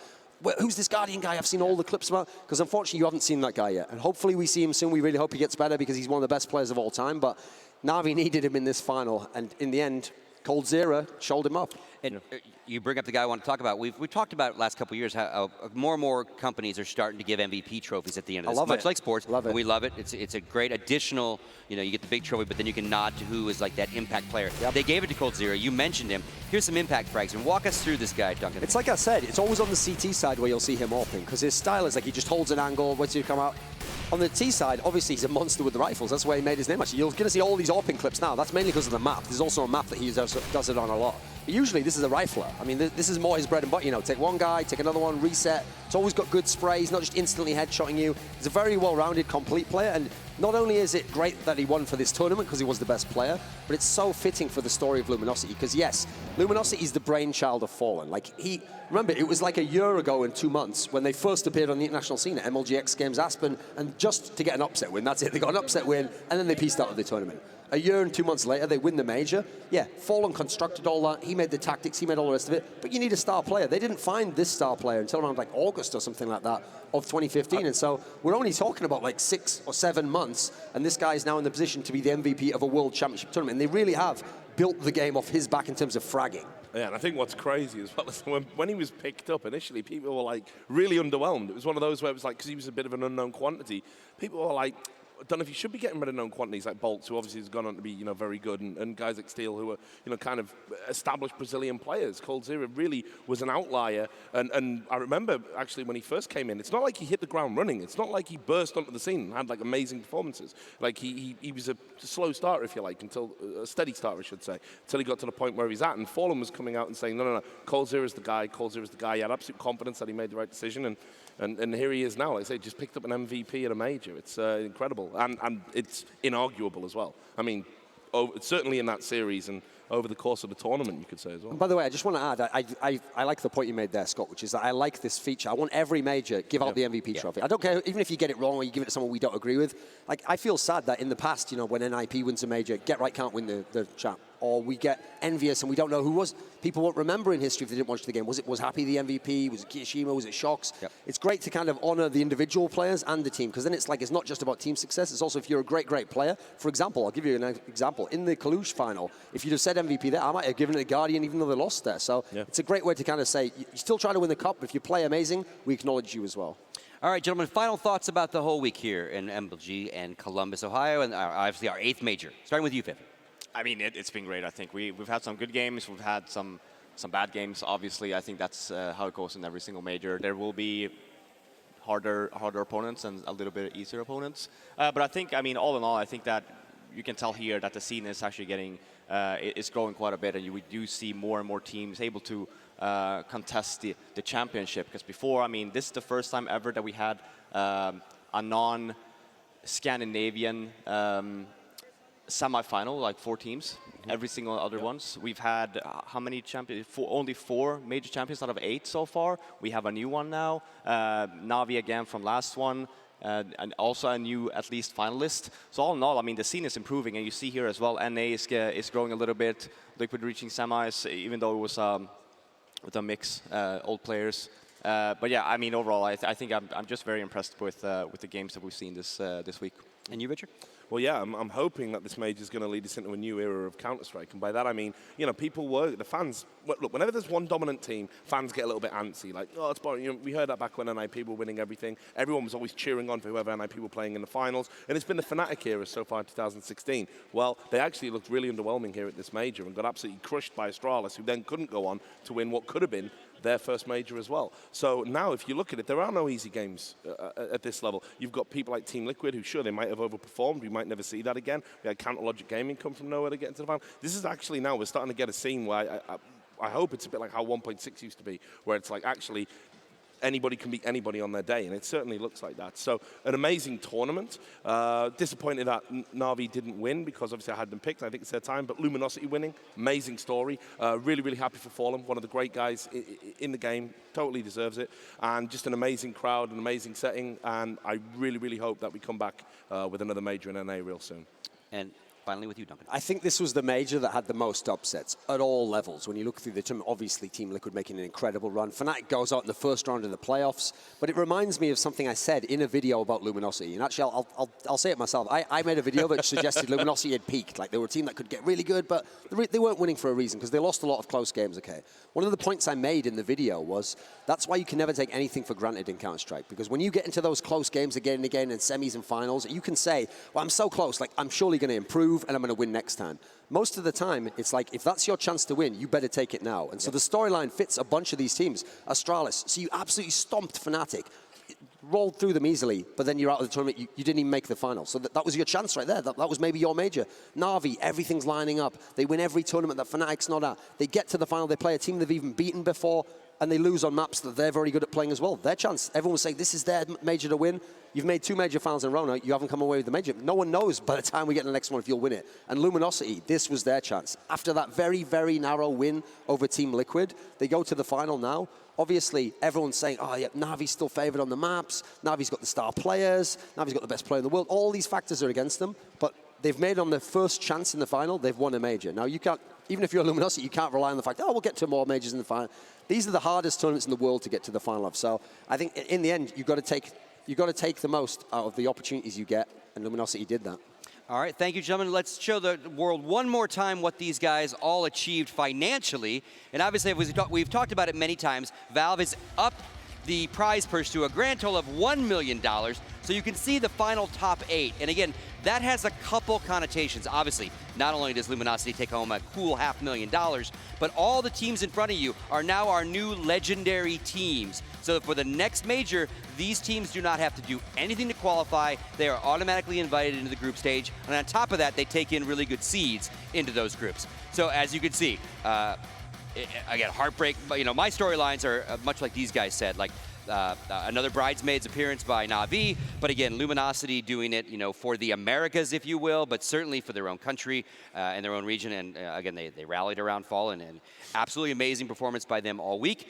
who's this Guardian guy? I've seen all the clips about, because unfortunately you haven't seen that guy yet. And hopefully we see him soon. We really hope he gets better, because he's one of the best players of all time. But Na'Vi needed him in this final, and in the end, coldzera showed him up. And you bring up the guy I want to talk about. We've talked about last couple of years how more and more companies are starting to give MVP trophies at the end of this. Much like sports. Love it. We love it. It's a great additional, you know, you get the big trophy, but then you can nod to who is like that impact player. Yep. They gave it to coldzera. You mentioned him. Here's some impact frags. And walk us through this guy, Duncan. It's like I said, it's always on the CT side where you'll see him AWPing, because his style is like he just holds an angle, waits to come out. On the T side, obviously he's a monster with the rifles. That's where he made his name. Actually, you're going to see all these AWPing clips now. That's mainly because of the map. There's also a map that he does it on a lot. But usually this is a rifler. I mean, this is more his bread and butter. You know, take one guy, take another one, reset. It's always got good spray. He's not just instantly headshotting you. He's a very well-rounded, complete player. And not only is it great that he won for this tournament because he was the best player, but it's so fitting for the story of Luminosity. Because yes, Luminosity is the brainchild of Fallen. Like, remember, it was like a year ago in 2 months when they first appeared on the international scene at MLG X Games Aspen, and just to get an upset win, that's it. They got an upset win, and then they pieced out of the tournament. A year and 2 months later, they win the major. Yeah, Fallen constructed all that. He made the tactics. He made all the rest of it. But you need a star player. They didn't find this star player until around like August or something like that of 2015. And so we're only talking about like 6 or 7 months, and this guy is now in the position to be the MVP of a World Championship tournament. And they really have built the game off his back in terms of fragging. Yeah, and I think what's crazy as well is when he was picked up initially, people were like really underwhelmed. It was one of those where it was like, because he was a bit of an unknown quantity, people were like, don't know if you should be getting rid of known quantities like Bolts, who obviously has gone on to be, very good, and guys like Steele, who are, kind of established Brazilian players. coldzera really was an outlier, and I remember actually when he first came in, it's not like he hit the ground running. It's not like he burst onto the scene and had like amazing performances. Like he was a slow starter, if you like, until a steady starter, I should say, until he got to the point where he's at. And Fallon was coming out and saying, no, coldzera's the guy. coldzera's the guy. He had absolute confidence that he made the right decision, and here he is now. Like I say, just picked up an MVP at a major. It's incredible, and it's inarguable as well. I mean, certainly in that series and over the course of the tournament, you could say as well. And by the way, I just want to add, I like the point you made there, Scott, which is that I like this feature. I want every major give out the MVP trophy. I don't care, even if you get it wrong or you give it to someone we don't agree with. Like, I feel sad that in the past, when NIP wins a major, Get Right can't win the champ. Or we get envious and we don't know who was. People won't remember in history if they didn't watch the game. Was Happy the MVP? Was it Kiyashima? Was it Shocks? Yep. It's great to kind of honor the individual players and the team, because then it's not just about team success. It's also if you're a great great player. For example, I'll give you an example. In the Kalush final, if you'd have said MVP there, I might have given it to Guardian even though they lost there. So it's a great way to kind of say, you're still trying to win the cup, but if you play amazing, we acknowledge you as well. All right, gentlemen, final thoughts about the whole week here in MLG and Columbus, Ohio, and obviously our 8th major. Starting with you, Fifth. I mean, it's been great, I think. We've had some good games. We've had some bad games, obviously. I think that's how it goes in every single major. There will be harder opponents and a little bit easier opponents. But I think, all in all, I think that you can tell here that the scene is actually getting, it's growing quite a bit. And we do see more and more teams able to contest the championship. Because before, this is the first time ever that we had a non-Scandinavian semi-final, like 4 teams, every single other ones. We've had how many champions? Only 4 major champions out of 8 so far. We have a new one now, Navi again from last one, and also a new at least finalist. So all in all, the scene is improving, and you see here as well, NA is growing a little bit. Liquid reaching semis, even though it was with a mix, old players. But yeah, overall, I think I'm just very impressed with the games that we've seen this week. And you, Richard? Well, yeah, I'm hoping that this major is going to lead us into a new era of Counter-Strike. And by that, I mean, the fans, look, whenever there's one dominant team, fans get a little bit antsy. Like, oh, it's boring. We heard that back when NIP were winning everything. Everyone was always cheering on for whoever NIP were playing in the finals. And it's been the Fnatic era so far in 2016. Well, they actually looked really underwhelming here at this major and got absolutely crushed by Astralis, who then couldn't go on to win what could have been their first major as well. So now, if you look at it, there are no easy games at this level. You've got people like Team Liquid, who sure, they might have overperformed. We might never see that again. We had Counterlogic Gaming come from nowhere to get into the final. This is actually now, we're starting to get a scene where I hope it's a bit like how 1.6 used to be, where it's like actually anybody can beat anybody on their day, and it certainly looks like that. So an amazing tournament. Disappointed that Na'Vi didn't win, because obviously I had them picked. I think it's their time, but Luminosity winning, amazing story. Really, really happy for Fallen, one of the great guys in the game, totally deserves it. And just an amazing crowd, an amazing setting, and I really, really hope that we come back with another major in NA real soon. And finally with you, Duncan. I think this was the major that had the most upsets at all levels. When you look through the tournament, obviously Team Liquid making an incredible run. Fnatic goes out in the first round of the playoffs, but it reminds me of something I said in a video about Luminosity. And actually, I'll say it myself. I made a video that suggested Luminosity had peaked. Like, they were a team that could get really good, but they weren't winning for a reason, because they lost a lot of close games, okay? One of the points I made in the video was that's why you can never take anything for granted in Counter-Strike, because when you get into those close games again and again in semis and finals, you can say, well, I'm so close, like, I'm surely going to improve and I'm going to win next time. Most of the time, it's like, if that's your chance to win, you better take it now. And so the storyline fits a bunch of these teams. Astralis, so you absolutely stomped Fnatic, rolled through them easily, but then you're out of the tournament, you didn't even make the final. So that was your chance right there. That was maybe your major. Na'Vi, everything's lining up. They win every tournament that Fnatic's not at. They get to the final, they play a team they've even beaten before, and they lose on maps that they're very good at playing as well. Their chance. Everyone was saying, this is their major to win. You've made 2 major finals in a row now. You haven't come away with the major. No one knows by the time we get to the next one if you'll win it. And Luminosity, this was their chance. After that very, very narrow win over Team Liquid, they go to the final now. Obviously, everyone's saying, oh, yeah, Navi's still favored on the maps. Navi's got the star players. Navi's got the best player in the world. All these factors are against them. But they've made on their first chance in the final, they've won a major. Now, you can't, even if you're Luminosity, you can't rely on the fact, oh, we'll get to more majors in the final. These are the hardest tournaments in the world to get to the final of. So I think in the end, you've got to take the most out of the opportunities you get, and Luminosity did that. All right, thank you, gentlemen. Let's show the world one more time what these guys all achieved financially. And obviously, we've talked about it many times. Valve is up the prize purse to a grand total of $1 million. So you can see the final top 8. And again, that has a couple connotations. Obviously, not only does Luminosity take home a cool $500,000, but all the teams in front of you are now our new legendary teams. So for the next major, these teams do not have to do anything to qualify. They are automatically invited into the group stage. And on top of that, they take in really good seeds into those groups. So as you can see, again, heartbreak. You know, my storylines are much like these guys said, like another bridesmaids appearance by Na'Vi, but again, Luminosity doing it, you know, for the Americas, if you will, but certainly for their own country and their own region. And again, they rallied around Fallen, and absolutely amazing performance by them all week.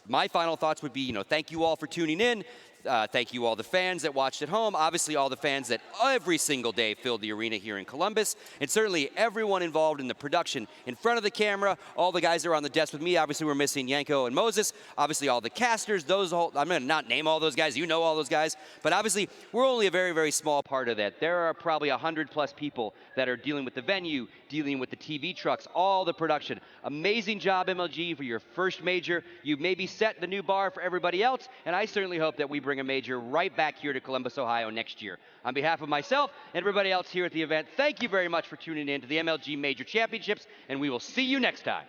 My final thoughts would be, you know, thank you all for tuning in. Thank you all the fans that watched at home, obviously all the fans that every single day filled the arena here in Columbus, and certainly everyone involved in the production in front of the camera, all the guys that are on the desk with me. Obviously we're missing Yanko and Moses, obviously all the casters, I'm going to not name all those guys, you know all those guys, but obviously we're only a very, very small part of that. There are probably 100+ people that are dealing with the venue, dealing with the TV trucks, all the production. Amazing job, MLG, for your first major. You maybe set the new bar for everybody else, and I certainly hope that we bring a major right back here to Columbus, Ohio next year. On behalf of myself and everybody else here at the event, thank you very much for tuning in to the MLG Major Championships, and we will see you next time.